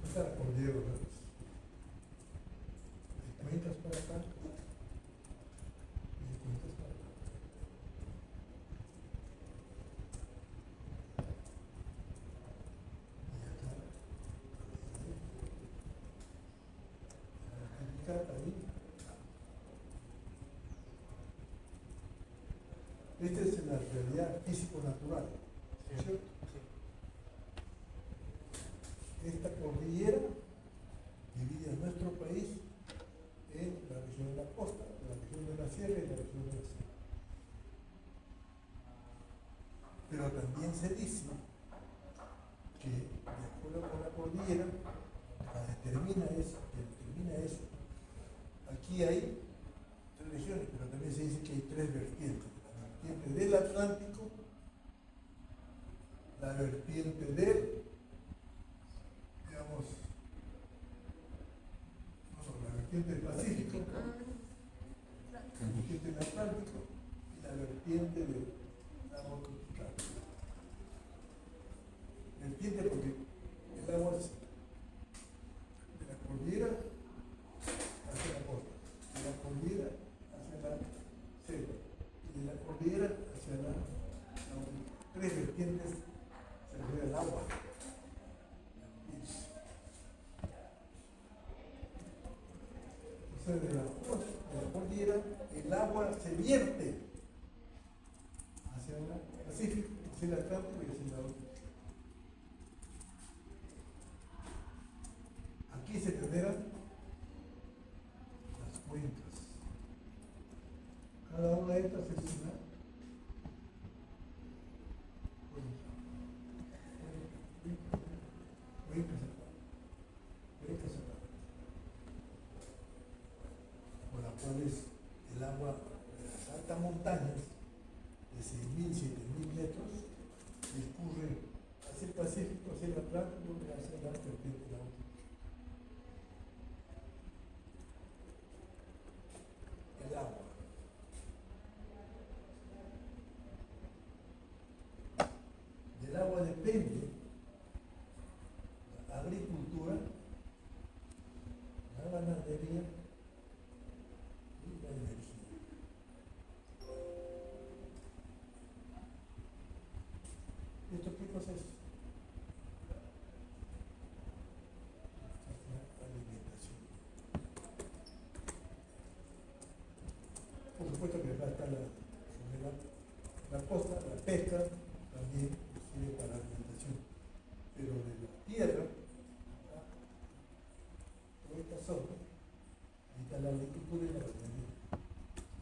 Empezar por Diego, ¿no? ¿Me cuentas para acá? ¿Me cuentas para acá? Y acá. Ahí. Esta es la realidad físico-natural, ¿cierto? Esta cordillera divide a nuestro país en la región de la costa, la región de la sierra y la región de la sierra. Pero también se dice que, de acuerdo con la cordillera, que determina eso, aquí hay tres regiones, pero también se dice que hay tres vertientes. La vertiente del Atlántico, la vertiente del, digamos, la vertiente del Pacífico, la vertiente del Atlántico y la vertiente del agua tropical. Vertiente porque el agua es de la cordillera hacia la costa, de la cordillera hacia la selva y de la cordillera hacia la tres vertientes se refiere al agua. Entonces de la cordillera el agua se vierte hacia el Pacífico, hacia el Atlántico y hacia el Atlántico. Aquí se generan las cuencas. Cada una de estas es una cuenca cerrada, por las cuales el agua de las altas montañas de 6.000, 7.000 metros discurre hacia el Pacífico, hacia el Atlántico y hacia la vertiente de la otra. El agua. Del agua depende la agricultura, la ganadería y la energía. ¿Esto qué cosa es? La alimentación. Por supuesto que acá está la costa, la pesca también sirve para alimentación, pero de la tierra, toda esta zona, ahí está la agricultura y la ganadería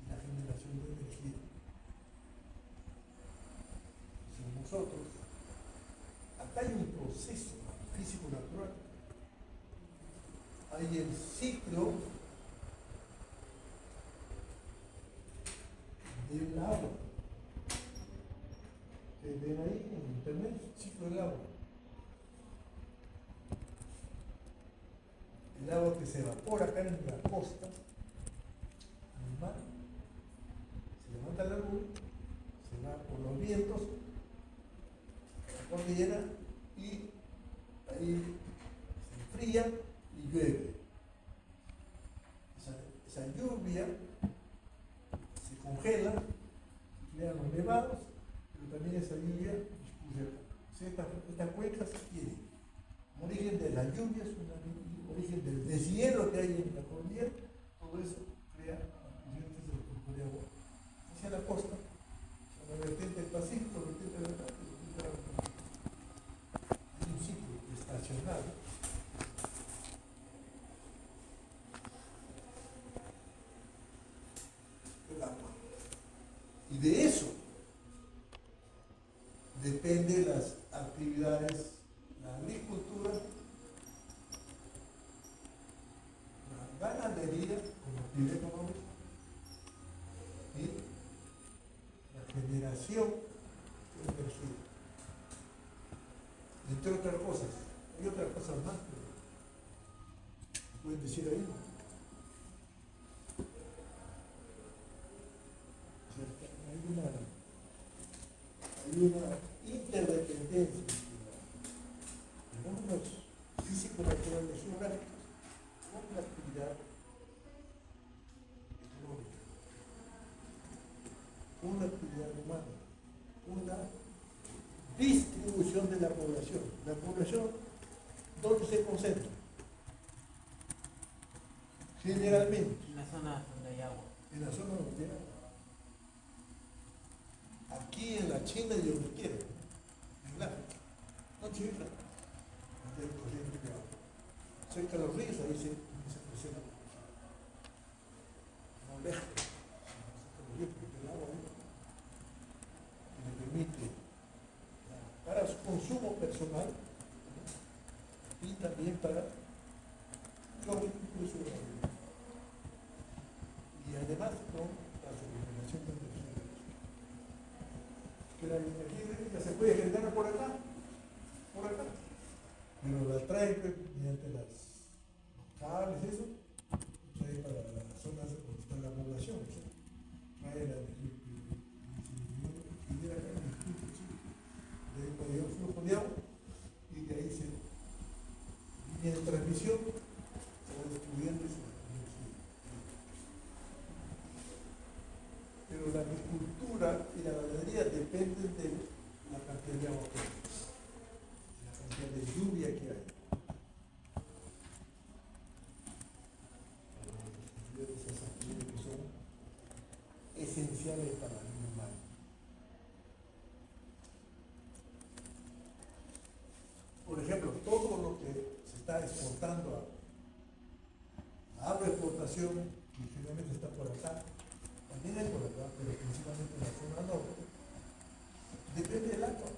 y la generación de energía. Entonces nosotros, acá hay un proceso físico-natural, hay el ciclo Ustedes ven ahí en internet, ciclo del agua. El agua que se evapora acá en la costa, en el mar, se levanta la nube, se va por los vientos, a la cordillera y ahí se enfría y llueve. Esa lluvia se congela, crean los nevados, pero también esa lluvia discurre acá. O sea, esta cuenca tiene un origen de las lluvias, un origen del deshielo que hay en la cordillera, todo eso crea corrientes de flujo de agua hacia la costa, a la vertiente del Pacífico, la vertiente del Atlántico, hay un ciclo estacional. El agua. Y de eso dependen las actividades, la agricultura, la ganadería como actividad económica y la generación de energía. Entre otras cosas, hay otras cosas más que pueden decir ahí. Hay una interdependencia de fenómenos físicos naturales geográficos con la actividad económica, con la actividad humana, con la distribución de la población. La población, ¿dónde se concentra? Generalmente. En las zonas donde hay agua. En la zona donde hay agua. Aquí en la China y donde quiera, en África, no China, donde hay corriente de agua. Cerca de los ríos, ahí se presenta la población. No lejos, porque el agua ahí le permite para su consumo personal y también para los recursos de la vida. Y además con la generación de energía. Que la energía eléctrica se puede generar por acá, pero la trae mediante los cables, eso, trae para las zonas donde está la población, ¿sí? Trae la energía y genera acá en el punto, ¿sí? De ahí puede ir un flujo de agua y de ahí se línea de transmisión se va distribuyendo esa energía. Pero la agricultura y la ganadería dependen de la cantidad de agua que hay, de la cantidad de lluvia que hay. De esas actividades que son esenciales para la vida humana. Por ejemplo, todo lo que se está exportando a agroexportación, que generalmente está por acá, también hay por acá, pero principalmente en la zona norte, depende del agua.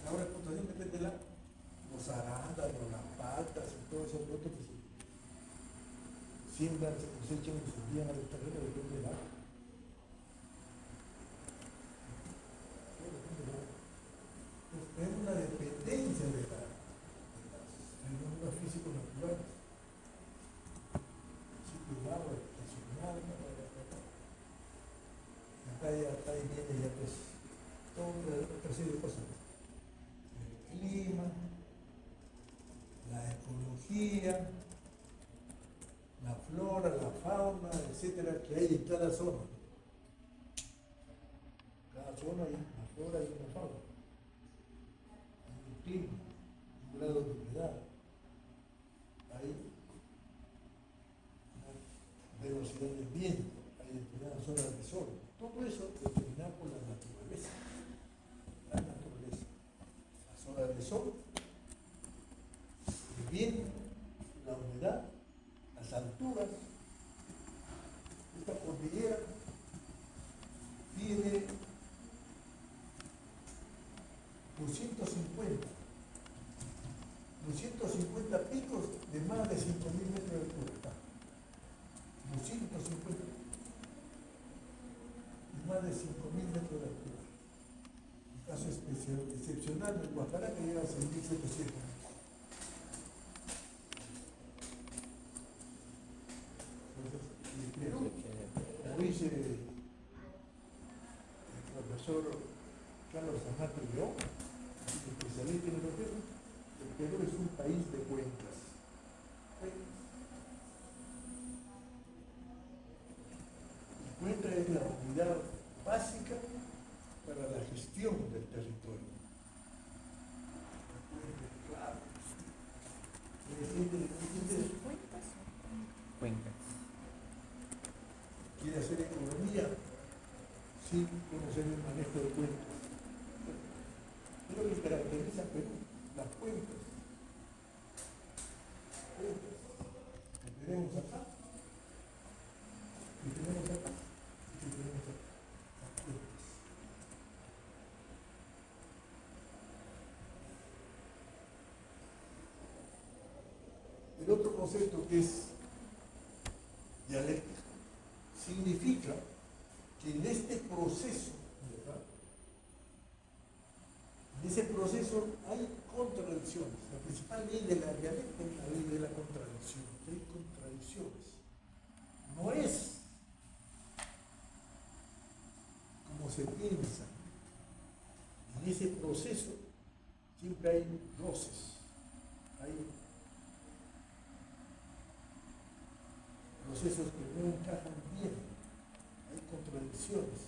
La agroexportación depende del agua. Los arándanos, las patas y todo eso otro que se siembran, se cosechan y se envían al extranjero, depende del agua. Entonces, tenemos una dependencia de los fenómenos físicos naturales. El ciclo del agua, estacional, acá viene ya pues toda otra serie de cosas. El clima, la ecología, la flora, la fauna, etcétera, que hay en cada zona. Cada zona hay una flora y una fauna. Hay un clima, un grado de humedad. Hay una velocidad del viento, hay determinadas horas de sol. Todo eso determinado por la naturaleza. La naturaleza. Las horas de sol, el viento, la humedad, las alturas. Esta cordillera tiene 250 picos de más de 5.000 metros de altura. 250 de más de 5.000 metros de altura. excepcional del Guajará que llega a 6.700. Entonces, en Perú, como dice el profesor Carlos Zanato León, especialista en el tema, el Perú es un país de cuencas. La cuenca es la unidad básica para la gestión del territorio. Claro. Cuencas. Quiere hacer economía sin conocer el manejo de cuencas. Es lo que caracteriza a Perú, las cuencas. Que tenemos acá, que tenemos acá, que tenemos acá. Las cuencas. El otro concepto que es dialéctica significa que en este proceso, ¿verdad? En ese proceso hay contradicciones. La principal ley de la dialéctica es la ley de la contradicción. Hay contradicciones. No es como se piensa. En ese proceso siempre hay roces, hay procesos que no encajan bien, hay contradicciones.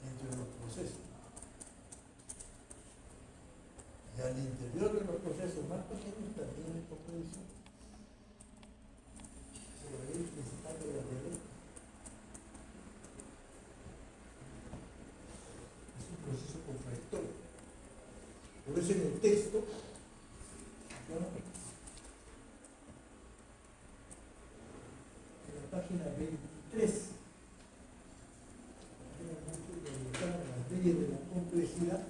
Entre los procesos. Y al interior de los procesos más pequeños también hay contradicciones. Esa es la ley principal de la dialéctica. Es un proceso contradictorio. Por eso en el texto, ¿no? En la página 23, donde están las leyes de la complejidad,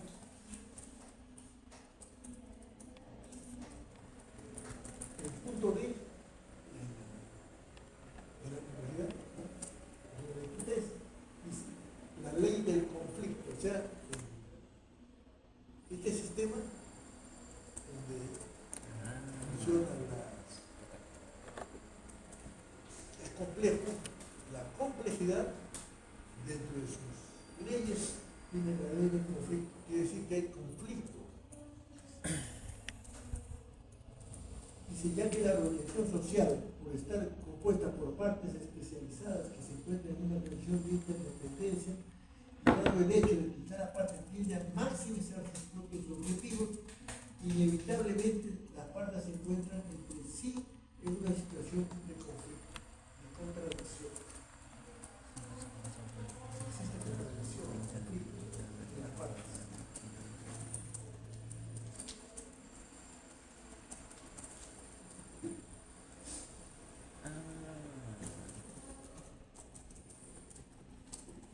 el punto D de la complejidad, ¿no? El 23, dice la ley del conflicto, o sea, este sistema donde funciona es complejo, la complejidad dentro de sus leyes tiene la ley del conflicto, quiere decir que hay conflicto. Dice, ya que la organización social, por estar compuesta por partes especializadas que se encuentran en una condición de interdependencia, dado el hecho de que cada parte tiende a maximizar sus propios objetivos, inevitablemente las partes se encuentran entre sí en una situación de conflicto, de contradicción. Existe contradicción, conflicto entre las partes.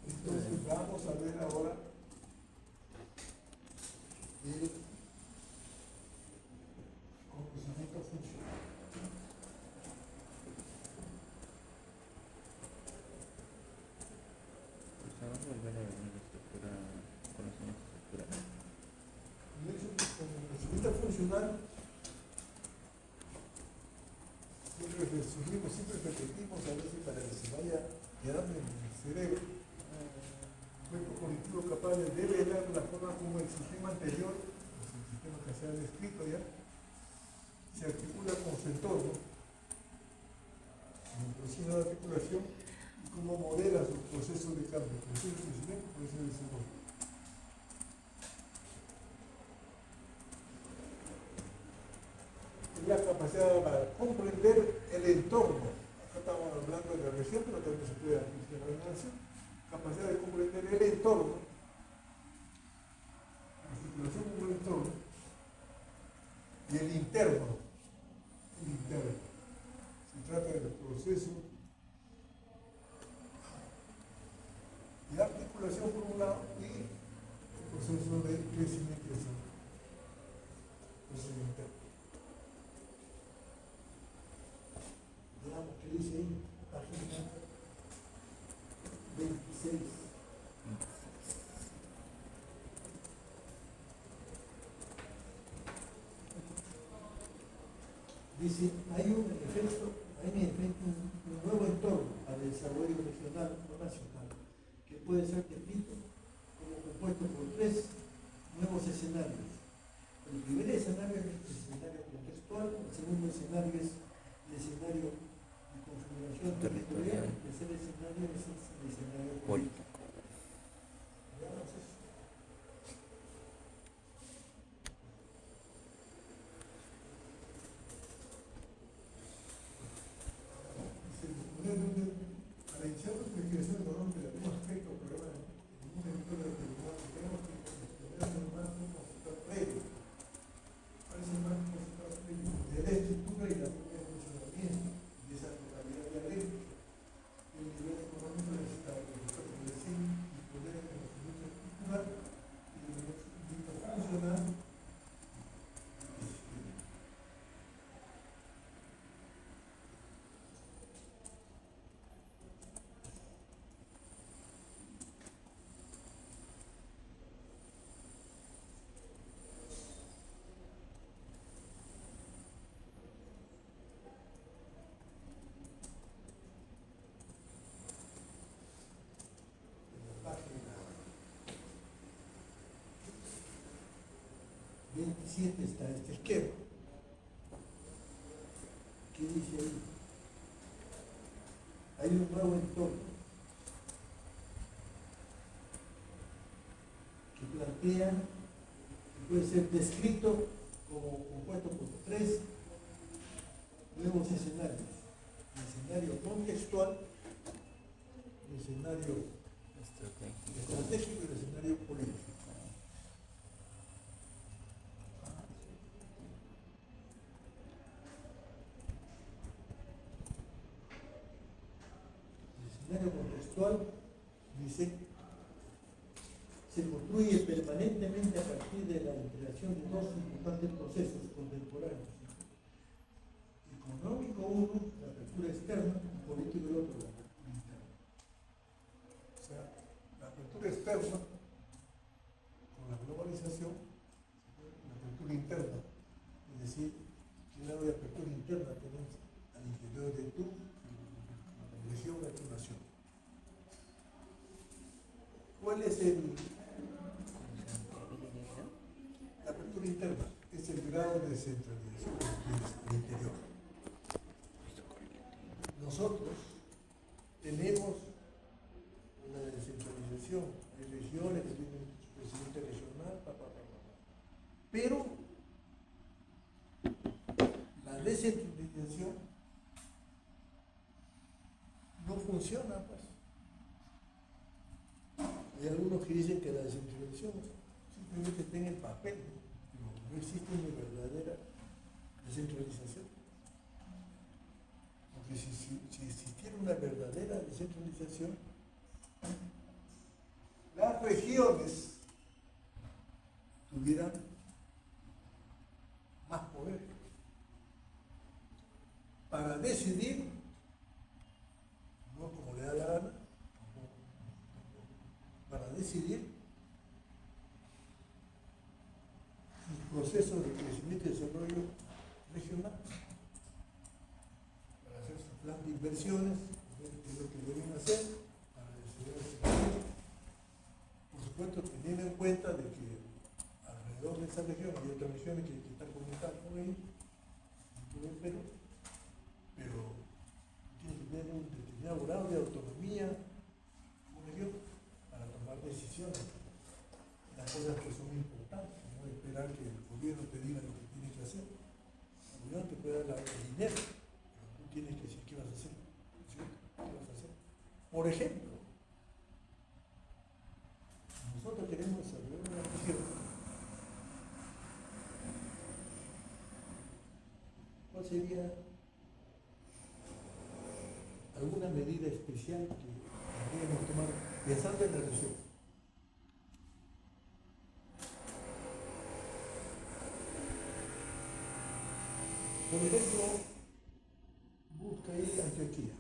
Entonces vamos a ver ahora el conocimiento funcional. Pues vamos a volver a ver la estructura, conocimiento estructural. En el conocimiento funcional siempre resumimos, siempre repetimos a veces para que se vaya quedando en el cerebro. Cuerpo cognitivo capaz de develar la forma como el sistema anterior, el sistema que se ha descrito ya, se articula con su entorno, en el proceso de articulación, y cómo modela su proceso de cambio, proceso de crecimiento, proceso de desarrollo. Es la capacidad para comprender el entorno. Acá estamos hablando de la región, pero también se puede aplicar a la nación. Capacidad de comprender el entorno, la articulación con el entorno, y el interno. El interno. Se trata del proceso de articulación por un lado y el proceso de crecimiento y desarrollo. Proceso interno. Veamos qué dice ahí. 26. Dice, hay en efecto un nuevo entorno al desarrollo regional o nacional, que puede ser descrito como compuesto por tres nuevos escenarios. El primer escenario es el escenario contextual, el segundo escenario es el escenario de configuración territorial, el tercer escenario es el escenario político. Para iniciar la investigación económica de algún aspecto o programa en un territorio determinado, tenemos que exponer un marco conceptual previo. ¿Cuál es el marco conceptual previo? De la estructura y la forma de funcionamiento de esa totalidad dialéctica. El nivel económico necesita disponer de conocimiento estructural y de conocimiento funcional. Página 27 está este esquema. ¿Qué dice ahí? Hay un nuevo entorno que plantea, que puede ser descrito como compuesto por tres nuevos escenarios. El escenario contextual, el escenario estratégico y el escenario político. El escenario contextual dice, se construye permanentemente a partir de la interacción de dos importantes procesos contemporáneos. Económico uno, la apertura externa, y político el otro, la apertura interna. O sea, la apertura externa, con la globalización, la apertura interna, es decir, ¿qué grado de apertura interna tenemos al interior de tu región, de tu nación? ¿Cuál es la apertura interna? Es el grado de descentralización del interior. Nosotros tenemos una descentralización, hay regiones que tienen su presidente regional, pero la descentralización no funciona, pues. Hay algunos que dicen que la descentralización simplemente está en el papel, pero no existe una verdadera descentralización. Porque si existiera una verdadera descentralización, las regiones tuvieran más poder para decidir, no como le da la gana, para decidir sus procesos de crecimiento y desarrollo regional, para hacer su plan de inversiones, ver qué es lo que deben hacer, para desarrollar su plan. Por supuesto, teniendo en cuenta de que alrededor de esa región hay otras regiones que están conectadas con ellos, pero tiene que tener un determinado grado de autonomía como región para tomar decisiones, las cosas que son importantes, no esperar que el gobierno te diga lo que tienes que hacer. El gobierno te puede dar el dinero, pero tú tienes que decir qué vas a hacer, ¿sí? ¿Qué vas a hacer? Por ejemplo, nosotros queremos desarrollar una región. ¿Cuál sería alguna medida especial que deberíamos tomar pensando en la región? Por ejemplo, busca ahí Antioquia.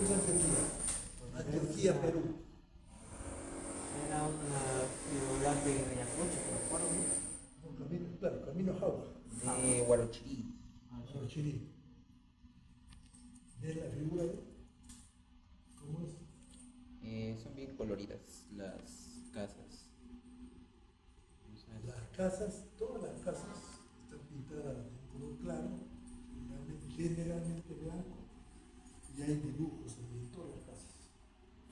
en Antioquía. Antioquía, Perú. Era una ciudad de Ayacucho, me acuerdo. Un camino, claro, camino a Jauja, De Huarochirí. Chiri. ¿Ves la figura ahí? ¿Cómo es? Son bien coloridas las casas. No sé. Las casas, todas las casas están pintadas de color claro, generalmente blanco, y hay dibujos en todas las casas.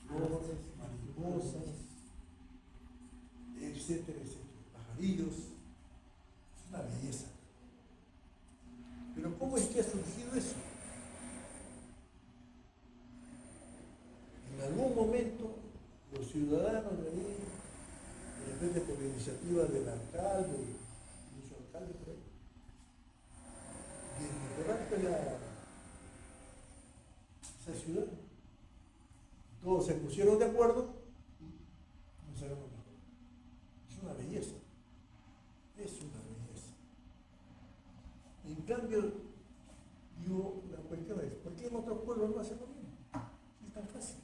Flores, mariposas, etcétera, etcétera. Pajarillos. Es una belleza. Pero ¿cómo es que ha surgido eso? En algún momento los ciudadanos de ahí, de repente por la iniciativa del alcalde, incluso alcalde por ahí, de mejorar esa ciudad, todos se pusieron de acuerdo y nos hagamos mejor. Es una belleza. Es una belleza. En cambio, digo, la cuestión es, ¿por qué en otros pueblos no hacen lo mismo? Es tan fácil.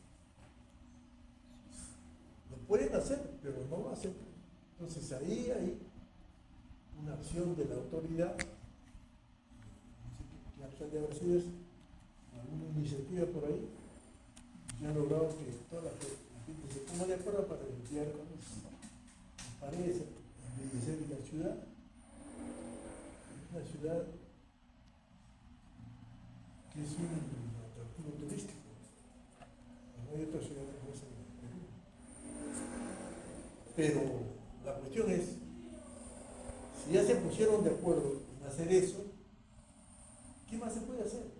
Lo pueden hacer, pero no lo hacen. Entonces ahí hay una acción de la autoridad, no sé qué acción de haber sido eso, alguna iniciativa por ahí, y han logrado que toda la gente se ponga de acuerdo para limpiar con eso. Nos parece embellecer la ciudad. Es una ciudad que es un atractivo turístico. No hay otra ciudad como esa en Perú. Pero la cuestión es, si ya se pusieron de acuerdo en hacer eso, ¿qué más se puede hacer?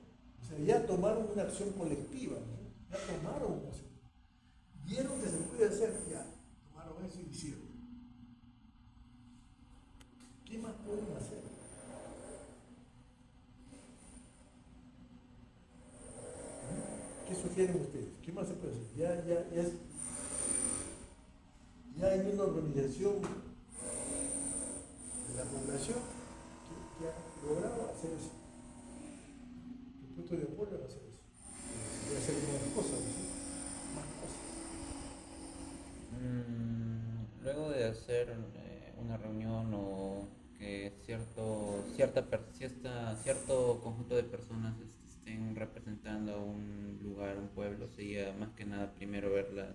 O sea, ya tomaron una acción colectiva, ¿no? Ya tomaron una acción. Vieron que se puede hacer, ya, tomaron eso y hicieron. ¿Qué más pueden hacer? ¿Qué sugieren ustedes? ¿Qué más se puede hacer? Ya hay una organización de la población que ha logrado hacer eso. Que puesto de acuerdo en hacer eso. Y hacer más cosas, ¿no? Más cosas. Luego de hacer una reunión o que cierto conjunto de personas estén representando a un lugar, un pueblo, sería más que nada primero ver las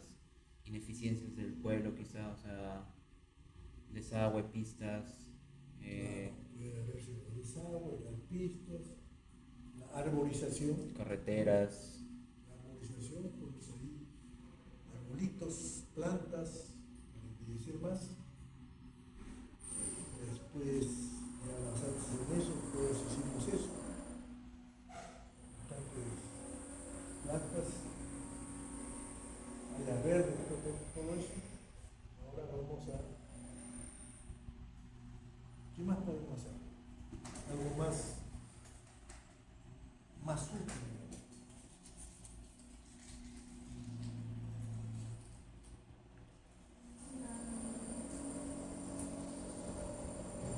ineficiencias del pueblo, quizá, o sea, desagüe, pistas, Puede haberse desagüe, las pistas, la arborización. carreteras. La arborización, pues ahí, arbolitos, plantas, para embellecer más. Después, ya avanzamos en eso, todos hicimos eso. Bastantes plantas, áreas verdes, todo eso. Ahora vamos a... ¿Qué más podemos hacer? Algo más útil.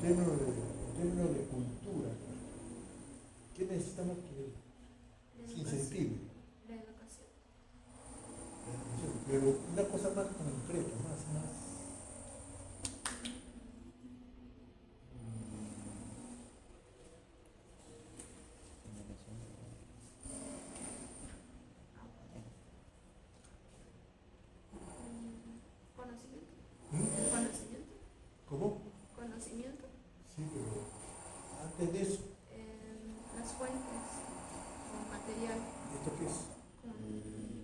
En términos de cultura, ¿qué necesitamos que se incentive? La educación. Pero una cosa más concreta, más. Conocimiento. ¿Mm? Conocimiento. ¿Cómo? Conocimiento. Sí, pero antes de eso, Las fuentes. Con material. ¿esto qué es? Con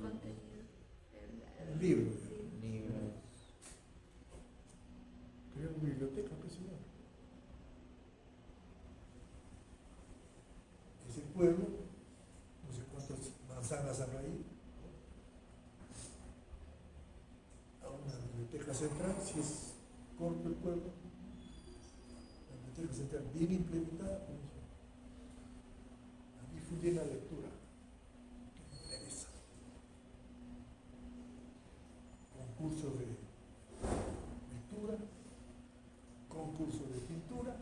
contenido. Un libro. Sí. Libros. Creo una biblioteca, ¿qué se llama? Ese pueblo, no sé cuántas manzanas habrá ahí, a una biblioteca central, si es corto el pueblo, la biblioteca central bien implementada, pues, a difundir la lectura, que me interesa. Concursos de lectura, concursos de pintura,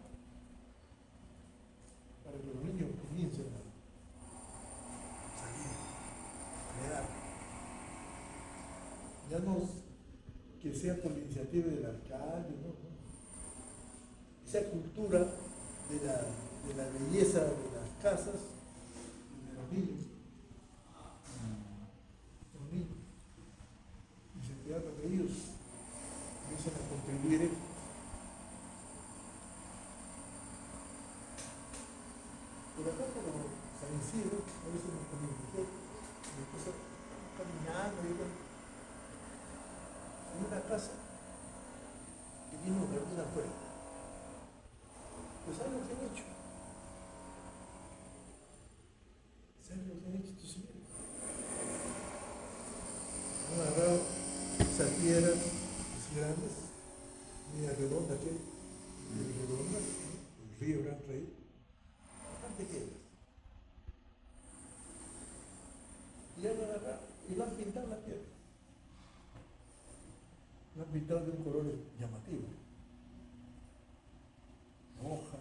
para que los niños comiencen a salir, a leer. quizás no que sea por la iniciativa del alcalde, ¿no? Esa cultura de la belleza de las casas y de los niños. Los niños. Incentivar a que ellos empiecen a contribuir en por acá, por San Isidro, a veces nos comunicó, mi esposa caminando, y en una casa que tiene un jardín afuera. Pues ¿saben lo que han hecho? ¿Saben lo que han hecho estos señores? Han agarrado esas piedras así grandes, media redonda que media redonda, el río Gran Rey, bastante piedras. Y han agarrado y lo han pintado la piedra. Lo han pintado de un color llamativo. Roja,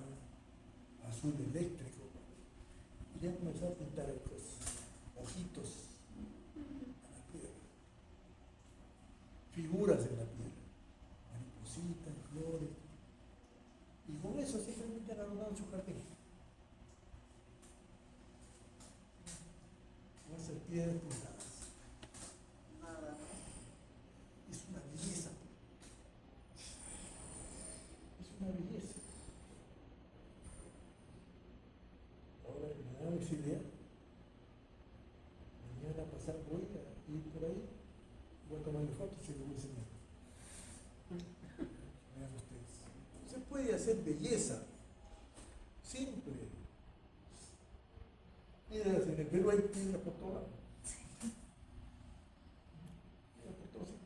azul eléctrico. Y ya han comenzado a pintar estos ojitos a la piedra. Figuras en la piedra. Maripositas, flores. Y con eso simplemente han adornado su jardín. Van a ser piedras pintadas. Nada más. Es una belleza. Es una belleza. Ahora me da esa idea. Mañana a pasar voy a ir por ahí. Voy a tomarle fotos y lo voy a enseñar. Vean ustedes. Se puede hacer belleza. Simple. Mira, en el Perú hay piedra por todo lado. Piedra por todo sitio.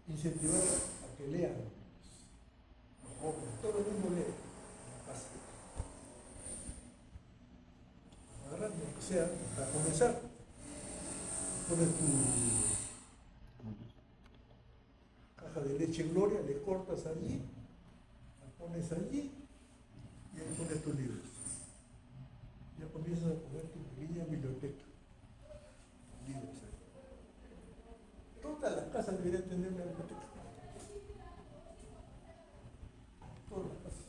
Incentivar a que lean los jóvenes, todo el mundo lee en la casa. Agarran, o sea, para comenzar, pones tu caja de leche Gloria, le cortas allí, la pones allí y ahí pones tus libros. Ya comienzas a poner tu pequeña biblioteca. Libros ahí. Todas las casas deberían tener una biblioteca. Todas las casas.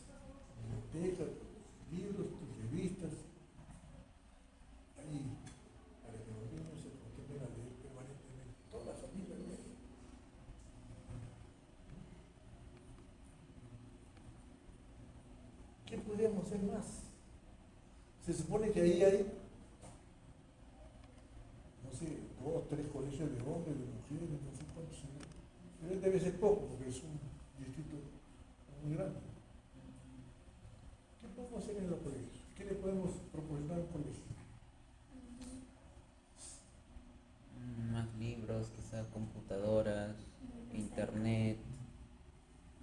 Bibliotecas, tus libros, tus revistas. Ahí, para que los niños se acostumbren a leer permanentemente. Toda la familia lee. ¿Qué podríamos hacer más? Se supone que ahí hay, no sé, 2, 3 colegios de hombres, de mujeres, no sé cuántos. Pero debe ser poco, porque es un distrito muy grande. ¿Qué podemos hacer en los colegios? ¿Qué le podemos proporcionar a un colegio? Más libros, quizá computadoras, internet.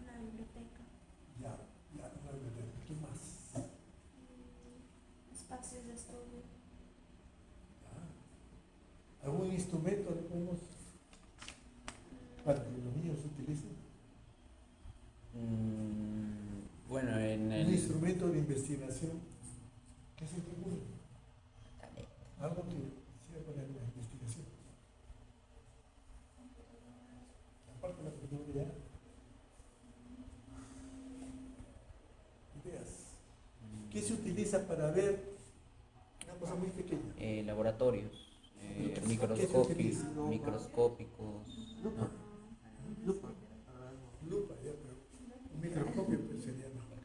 Una biblioteca. Ya, una biblioteca. ¿Qué más? Espacios de estudio. ¿Algún instrumento le podemos para que los niños utilicen? Bueno, en Un el... instrumento de investigación. ¿Qué se te ocurre? Algo que sirva para la investigación. Aparte de la cultura, ideas. ¿Qué se utiliza para ver una cosa muy pequeña? laboratorios, ¿Qué se microscopios, utiliza? microscópicos. Lupa. ¿no? Lupa. Lupa, ya, pero un microscopio pues, sería mejor.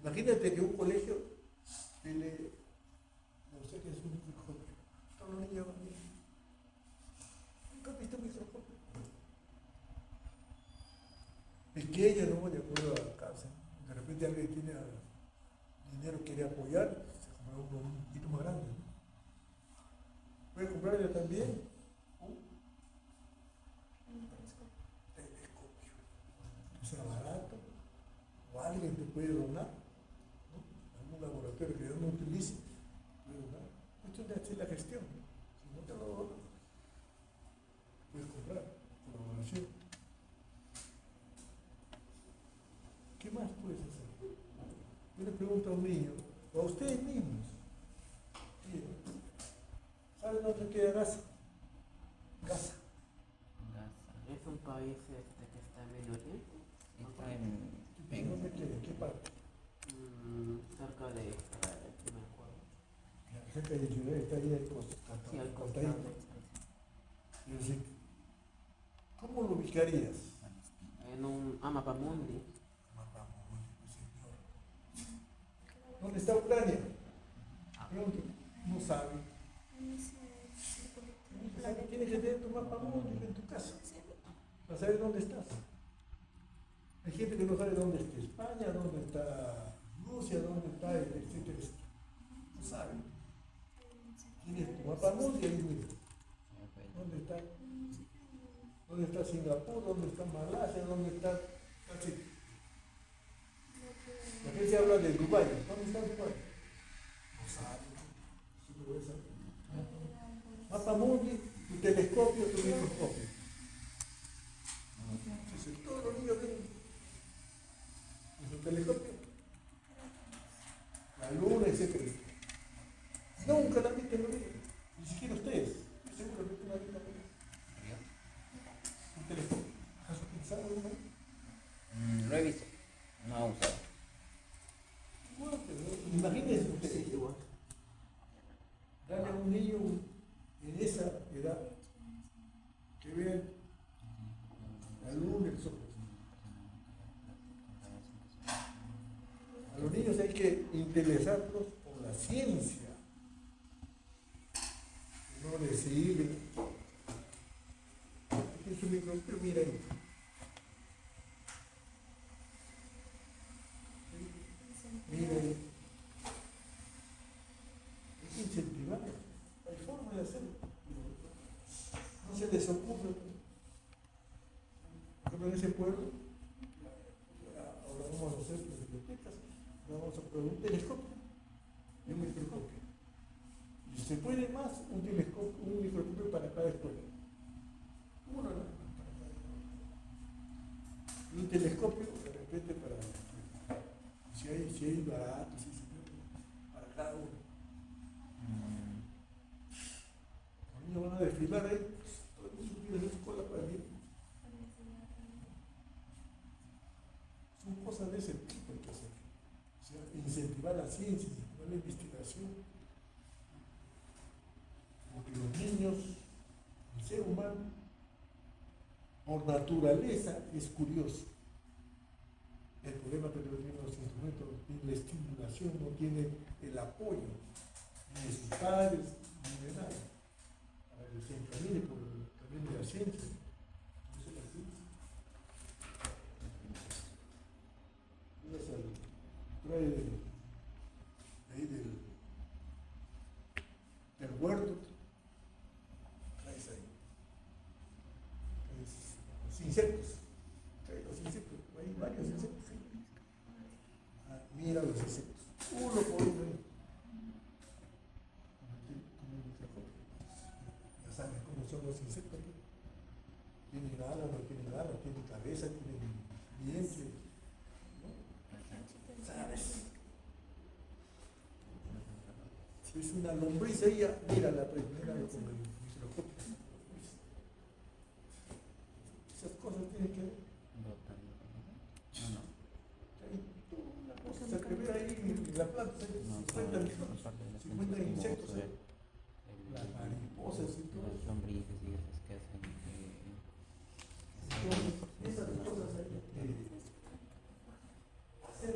Imagínate que un colegio tiene, no sé qué es un microscopio. Todos los niños van a decir, ¿nunca has visto un microscopio? Pequeño, no de acuerdo a la casa. De repente alguien tiene dinero, quiere apoyar, se compra uno un poquito más grande. ¿No? Puede comprarle también un telescopio. Que sea barato, o alguien te puede donar, ¿no? Algún laboratorio que no utilice, puede donar. Cuestión de hacer la gestión. Si no te lo donan, puedes comprar colaboración. ¿Qué más puedes hacer? Yo le pregunto a un niño, o a ustedes mismos, dónde queda Gaza? Gaza. Gaza. Es un país que está en Medio Oriente. Está en, ¿En dónde queda? ¿En qué parte? Cerca de Israel, si me acuerdo. Cerca de Israel, está ahí al Sí, al costadito. costado. Es decir, ¿cómo lo ubicarías? En un Amapamundi. ¿Dónde está Ucrania? Pregunto, no sabe. En ese círculo. Tienes que tener tu mapa mundi en tu casa para saber dónde estás. Hay gente que no sabe dónde está España, dónde está Rusia, dónde está etcétera, etcétera. No sabe. Tienes tu mapa mundi ahí mismo. ¿Dónde está? ¿Dónde está Singapur? ¿Dónde está Malasia? ¿Dónde está? Así. La gente habla de Dubái. ¿Dónde está Dubái? No sabe. Sí lo ves ahí. Mapa mundi, tu telescopio, tu microscopio. Entonces, todos los niños ven en su telescopio la luna, etc. Nunca la viste en la vida, ni siquiera ustedes. Estoy seguro que tú la viste en la vida. Un telescopio. ¿Has utilizado alguna vez? Lo he visto, no he usado. Bueno, pero imagínense ustedes, darle a un niño en esa edad que vean la luna, el sol. A los niños hay que interesarlos por la ciencia, no decir, aquí es un microscopio, mira ahí. Mira ahí. Hay que incentivarlos. Hay forma de hacerlo. No se les ocurre. Por ejemplo, en ese pueblo, ahora vamos a hacer las bibliotecas, vamos a probar un telescopio y un microscopio. Y si se puede más, un telescopio, un microscopio para cada escuela. Uno nada más para cada escuela. Y un telescopio, de repente, para si hay baratos, si se puede, para cada uno. Los niños van a desfilar ahí, todo el mundo pide la escuela para mí. Son cosas de ese tipo hay que hacer. O sea, incentivar la ciencia, incentivar la investigación. Porque los niños, el ser humano, por naturaleza es curioso. El problema que no tiene los instrumentos, no tiene la estimulación, no tiene el apoyo ni de sus padres, ni de nada, para que se encamine por el camino de la ciencia. Eso es la ciencia. Trae ahí del huerto, traes ahí. Los insectos, trae los insectos, hay varios insectos. Mira los insectos, uno por uno. Ya sabes cómo son los insectos. Tienen alas, no tienen alas, tienen cabeza, tienen vientre. ¿No? ¿Sabes? Si es una lombriz ella, mírala, pues, mírala con el microscopio. Esas cosas tienen que ver. Se que ve ahí en la planta, 50 millones, 50 insectos, las mariposas y todo. Las lombrices y esas que hacen. Esas cosas hay que hacer.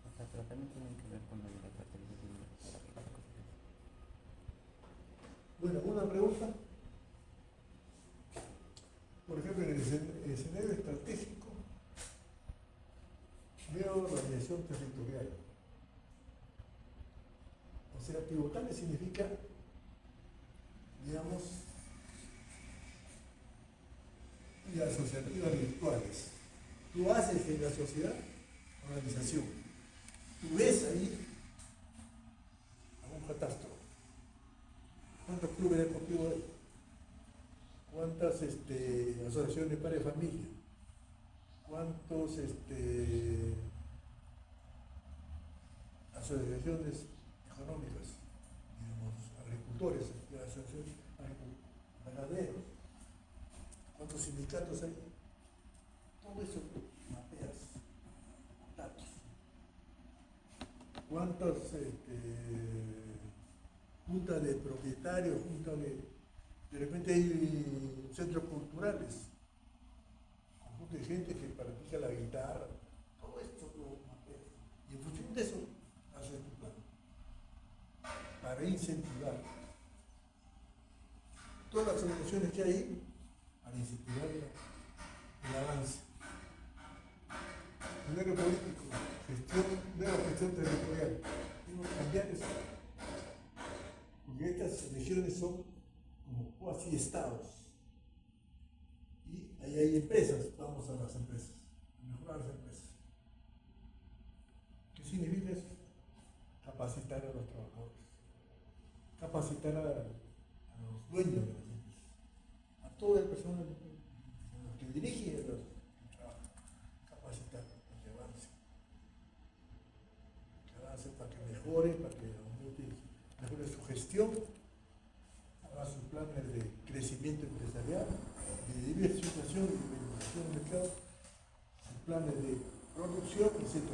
O sea, pero también tienen que ver con la fertilización de la vida. Bueno, una pregunta. Por ejemplo, en el escenario estratégico, veo radiación territorial. O sea, pivotales significa, digamos, y asociativas virtuales. Tú haces en la sociedad organización. Tú ves ahí a un catastro. ¿Cuántos clubes deportivos hay? ¿Cuántas asociaciones de padres de familia? ¿Cuántos asociaciones económicas, digamos, agricultores, de la asociación ganaderos, cuántos sindicatos hay, todo eso mapeas, datos. ¿Cuántas juntas de propietarios, juntas de repente hay centros culturales, conjunto de gente que practica la guitarra, todo esto lo mapeas. Y en función de eso, haces tu plan. Para incentivar todas las soluciones que hay, para incentivar el avance. Primero político, nueva gestión territorial. Tengo que cambiar eso. Porque estas elecciones son como cuasi estados. Y ahí hay empresas, vamos a las empresas, a mejorar las empresas. ¿Qué significa eso? Capacitar a los trabajadores, capacitar a los dueños de las empresas, a toda la persona que dirige el trabajo, capacitar para que avance para que mejore, para que mejore su gestión, haga sus planes de crecimiento empresarial, de diversificación y diversificación del mercado, sus planes de producción, etc.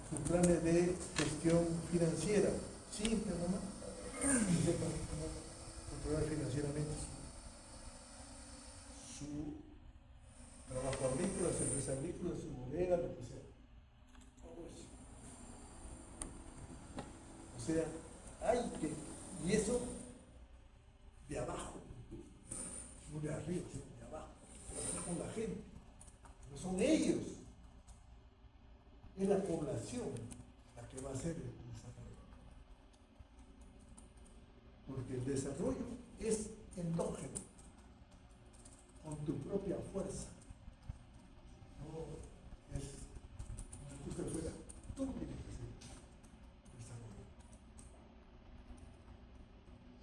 Sus planes de gestión financiera, simple nomás, y sepan cómo controlar financieramente su trabajo agrícola, su empresa agrícola, su bodega, lo que sea. Todo eso. O sea, hay que, y eso de abajo, no de arriba, sino de abajo, con la gente, no son ellos. Es la población la que va a hacer el desarrollo. Porque el desarrollo es endógeno, con tu propia fuerza. No es como si tú fuera, tú tienes que hacer el desarrollo.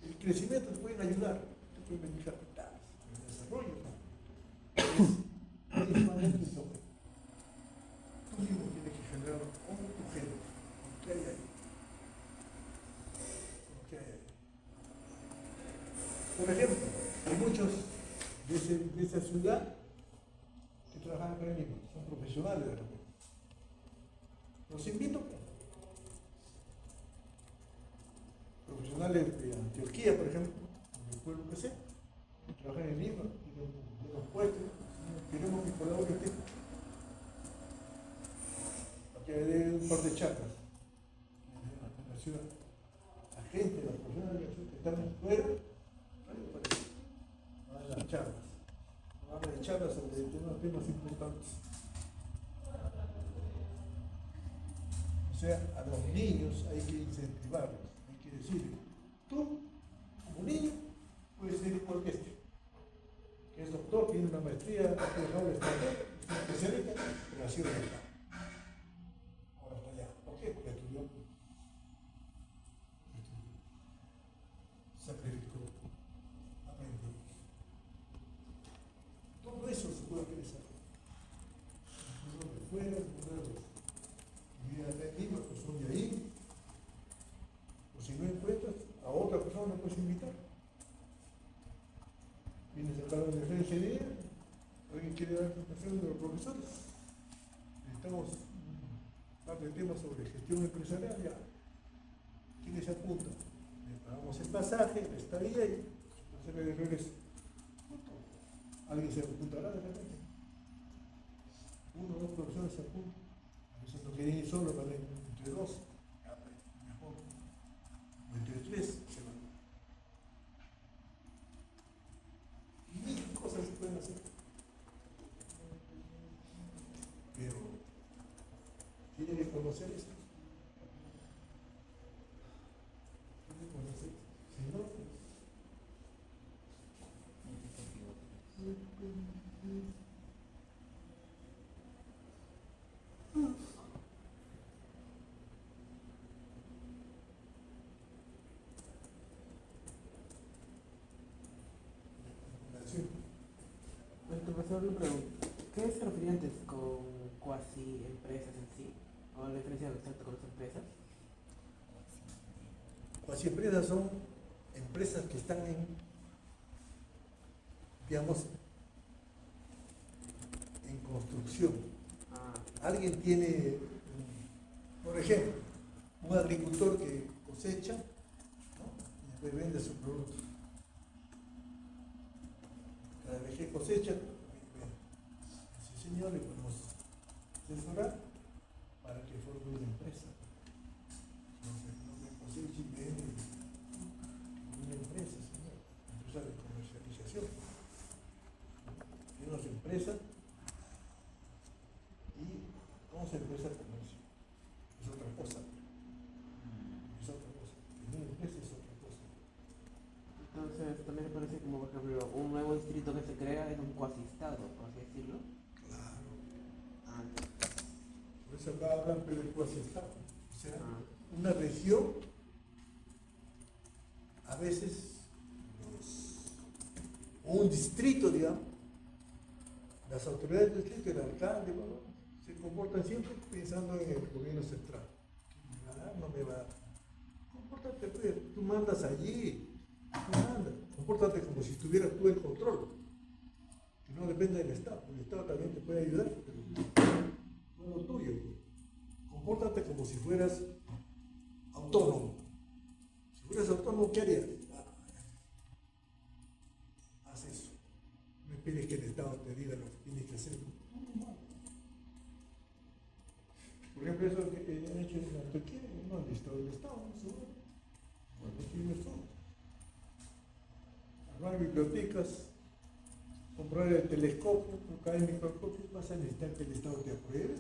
El crecimiento te pueden ayudar, te pueden venir capitales, el desarrollo es principalmente endógeno. Tú mismo tienes que generar con tu gente, con lo que hay ahí. Con lo que hay ahí. Por ejemplo, hay muchos de esa ciudad que trabajan acá en Lima, son profesionales de repente. Los invito, profesionales de Antioquía, por ejemplo, del pueblo que sea, que trabajan en Lima, tienen los puestos, queremos que colaboren usted. Que de un par de charlas en la ciudad. La gente, las personas que están fuera, van a las charlas. Van a las charlas sobre temas importantes. O sea, a los niños hay que incentivarlos, hay que decirles, tú, como niño, puedes ser igual que este, que es doctor, tiene una maestría, ha trabajado en el extranjero, es un especialista, pero ha sido doctor. ¿Por qué? Porque estudió, sacrificó, aprendió. Todo eso se puede hacer. Incluso de fuera, los que viven acá en Lima, pues son de ahí. O si no encuentras, a otra persona la puedes invitar. Vienes a hablar de la ingeniería, alguien quiere dar presentación de los profesores. Necesitamos de temas sobre gestión empresarial, ya. ¿Quiénes se apuntan? Le pagamos el pasaje, la estadía y hacerle de regreso. ¿Alguien se apuntará de repente? Uno o dos profesores se apuntan. A veces no quieren ir solo, van entre dos. Mejor. O entre tres se van. Mil cosas se pueden hacer. Pero tiene que conocer esto. Tiene que conocer. Si no, profesor, le pregunto, ¿qué se refiere antes con cuasi empresas en sí? ¿O la diferencia exacta con las empresas? Cuasi empresas son empresas que están en, digamos, en construcción. Ah, Alguien tiene, por ejemplo, un agricultor que cosecha, ¿no? Y después vende su producto. Cada vez que cosecha, ese señor le podemos asesorar para que forme una empresa. Entonces, no me cosecha y vende una empresa, señor, empresa de comercialización. Tiene una empresa y vamos a empresa de comercio. Es otra cosa. Es otra cosa. Tener una empresa es otra cosa. entonces también se parece como, por ejemplo, un nuevo distrito que se crea en un cuasi-estado, por así decirlo. Claro. Ah, Por eso acá hablan del cuasi-estado. O sea, ah, una región, a veces, o un distrito, digamos, las autoridades del distrito, el alcalde, bueno, se comportan siempre pensando en el gobierno central. ¿Me va a dar? No me va a dar. Compórtate, pues, tú mandas allí, tú mandas. Compórtate como si tuvieras tú el control. Que no depende del Estado. El Estado también te puede ayudar, pero no es lo tuyo. Compórtate como si fueras autónomo. Si fueras autónomo, ¿qué harías? Haz eso. No esperes que el Estado te diga lo que tienes que hacer. Por ejemplo, eso que han hecho en Antioquia, no han visto el Estado, no seguro. Bueno, aquí no son. Armar bibliotecas, comprar el telescopio, buscar el microscopio, vas a necesitar que el Estado te apruebe.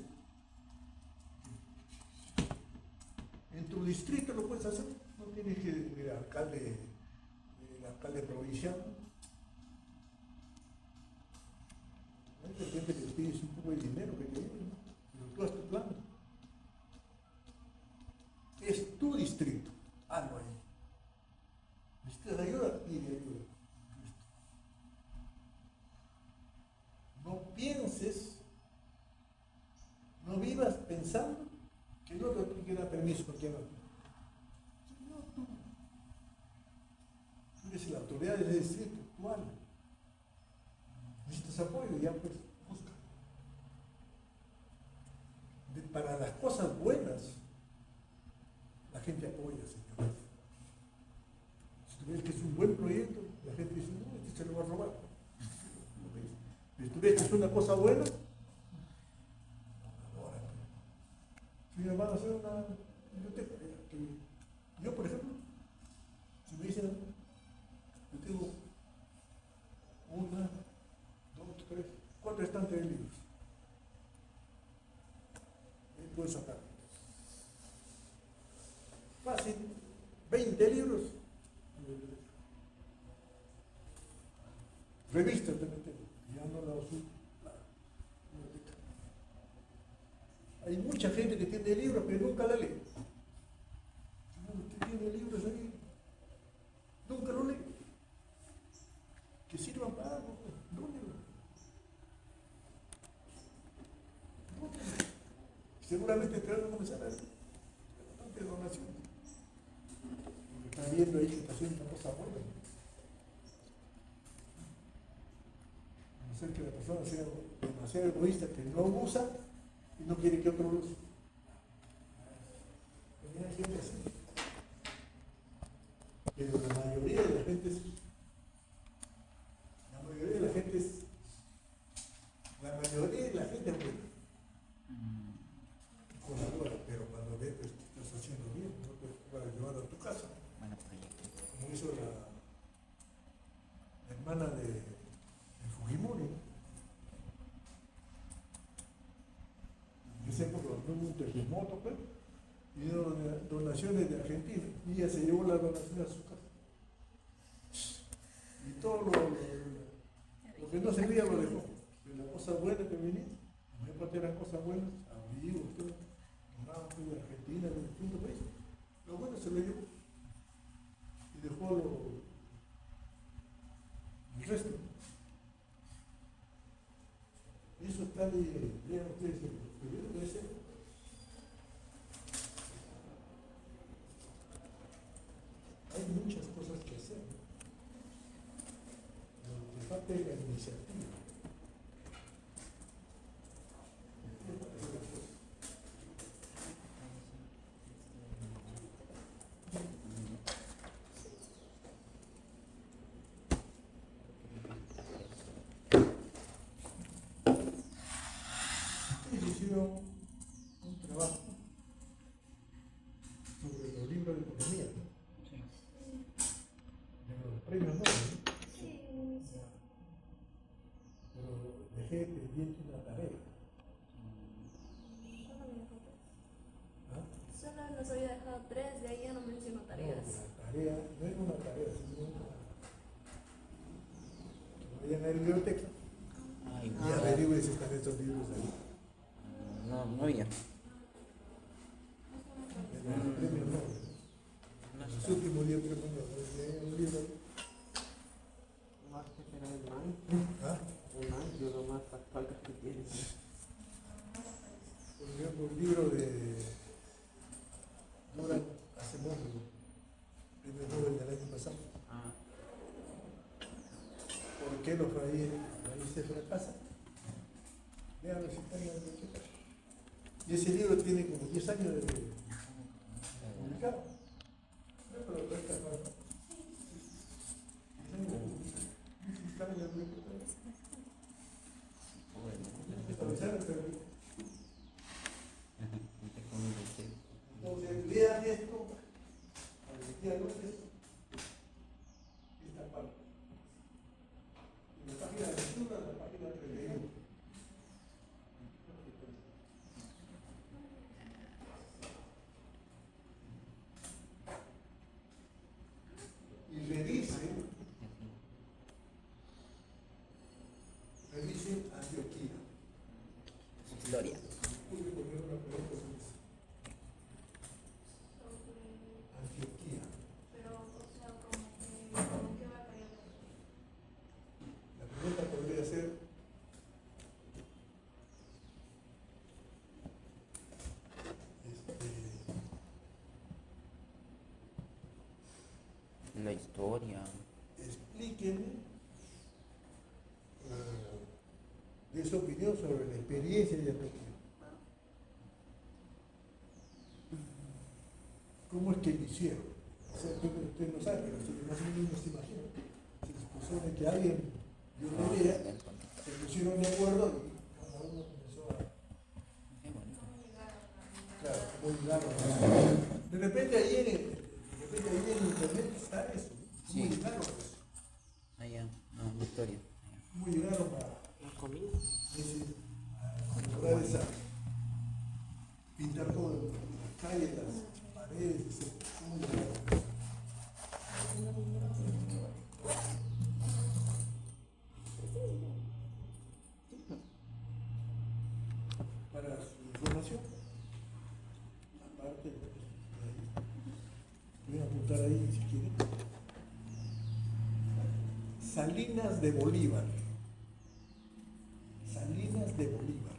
En tu distrito lo puedes hacer, no tienes que ir al alcalde provincial. De repente le pides un poco de dinero que te den, ¿no? Pero tú haz tu plan. Es tu distrito, hazlo ahí. ¿Necesitas ayuda? Pide ayuda. No pienses, no vivas pensando que el otro tiene que dar permiso para que haga. No, tú eres la autoridad del distrito, tú hazlo. Necesitas apoyo, ya pues, busca. Para las cosas buenas, la gente apoya, señor. Si tú ves que es un buen proyecto, la gente dice, no, este se lo va a robar. Si tú ves que es una cosa buena, ahora. Si me van a hacer una biblioteca, yo, por ejemplo, si me dicen, yo tengo una, dos, tres, cuatro estantes de libros. Ahí puedo sacar. Fácil, 20 libros. Revistas también tengo, ya no la uso. Hay mucha gente que tiene libros pero nunca la lee. Usted tiene libros ahí, nunca lo lee. Que sirvan para algo, dónelo. Seguramente te van a comenzar a hacer bastante donaciones. Porque está viendo ahí que está haciendo una cosa buena. A no ser que la persona sea demasiado egoísta, que no usa y no quiere que otro lo use. Hay gente así. Pero la mayoría de la gente es. La mayoría de la gente es buena. Colabora, pero cuando ve pues, que estás haciendo bien, no te vas a llevar a tu casa. Bueno, proyecto. Como hizo la hermana de Fujimori. En esa época hubo un terremoto, pues, y dio donaciones de Argentina. Y ella se llevó la donación a su casa. Y todo lo que no servía lo dejó. Pero las cosas buenas que venían, en parte eran cosas buenas, abrigos, todo, donaban pues, de Argentina, de distintos países. Lo bueno se lo llevó. Y dejó el resto. Y eso está de, vean ustedes, el periódico ese. hicieron un trabajo sobre los libros de economía, ¿no? Sí. De los premios Nobel, ¿no? Sí, sí. Pero dejé pendiente una tarea. Solo me dejó tres. ¿Ah? Solo nos había dejado tres, de ahí ya no mencionó tareas. No, la tarea no era una tarea, sino una. Que vayan a la biblioteca Ay, y averigüen si están estos libros ahí. no, no había. De los premios Nobel. No Los está. últimos 10 premios Nobel. Hay un libro ahí. Más que será el man. ¿Ah? El man, yo lo más actual que tiene. Por ejemplo, un libro de Duran Acemoglu, premio Nobel del año pasado. Ah, ¿Por qué los países fracasan? Vean si están en la biblioteca. Y ese libro tiene como 10 años de publicado. No, pero no está mal. Sí, está en la biblioteca. Aprovecharon, pero entonces, lean esto, lean esto, esta parte. En la página 21, en la página 31. Y revisen Antioquía. Historia. Pude poner una pregunta sobre eso. Antioquía. Pero, o sea, como que va a caer. La pregunta podría ser, La historia. explíquenme de su opinión sobre la experiencia de Antioquía. ¿Cómo es que lo hicieron? O sea, usted no sabe, pero más o menos se imagina. Se supone que alguien dio una idea, se pusieron de acuerdo y cada uno comenzó a. Qué bonito. Claro, cómo llegaron. De repente ahí en internet está eso. ¿Cómo Sí. llegaron a eso? Allá, no, la historia. ¿Cómo llegaron a la comida. lograr esa? Pintar todo las calles, las paredes, ¿cómo llegaron a eso? Para su información, aparte, voy a apuntar ahí si quieren. Salinas de Bolívar. Salinas de Bolívar.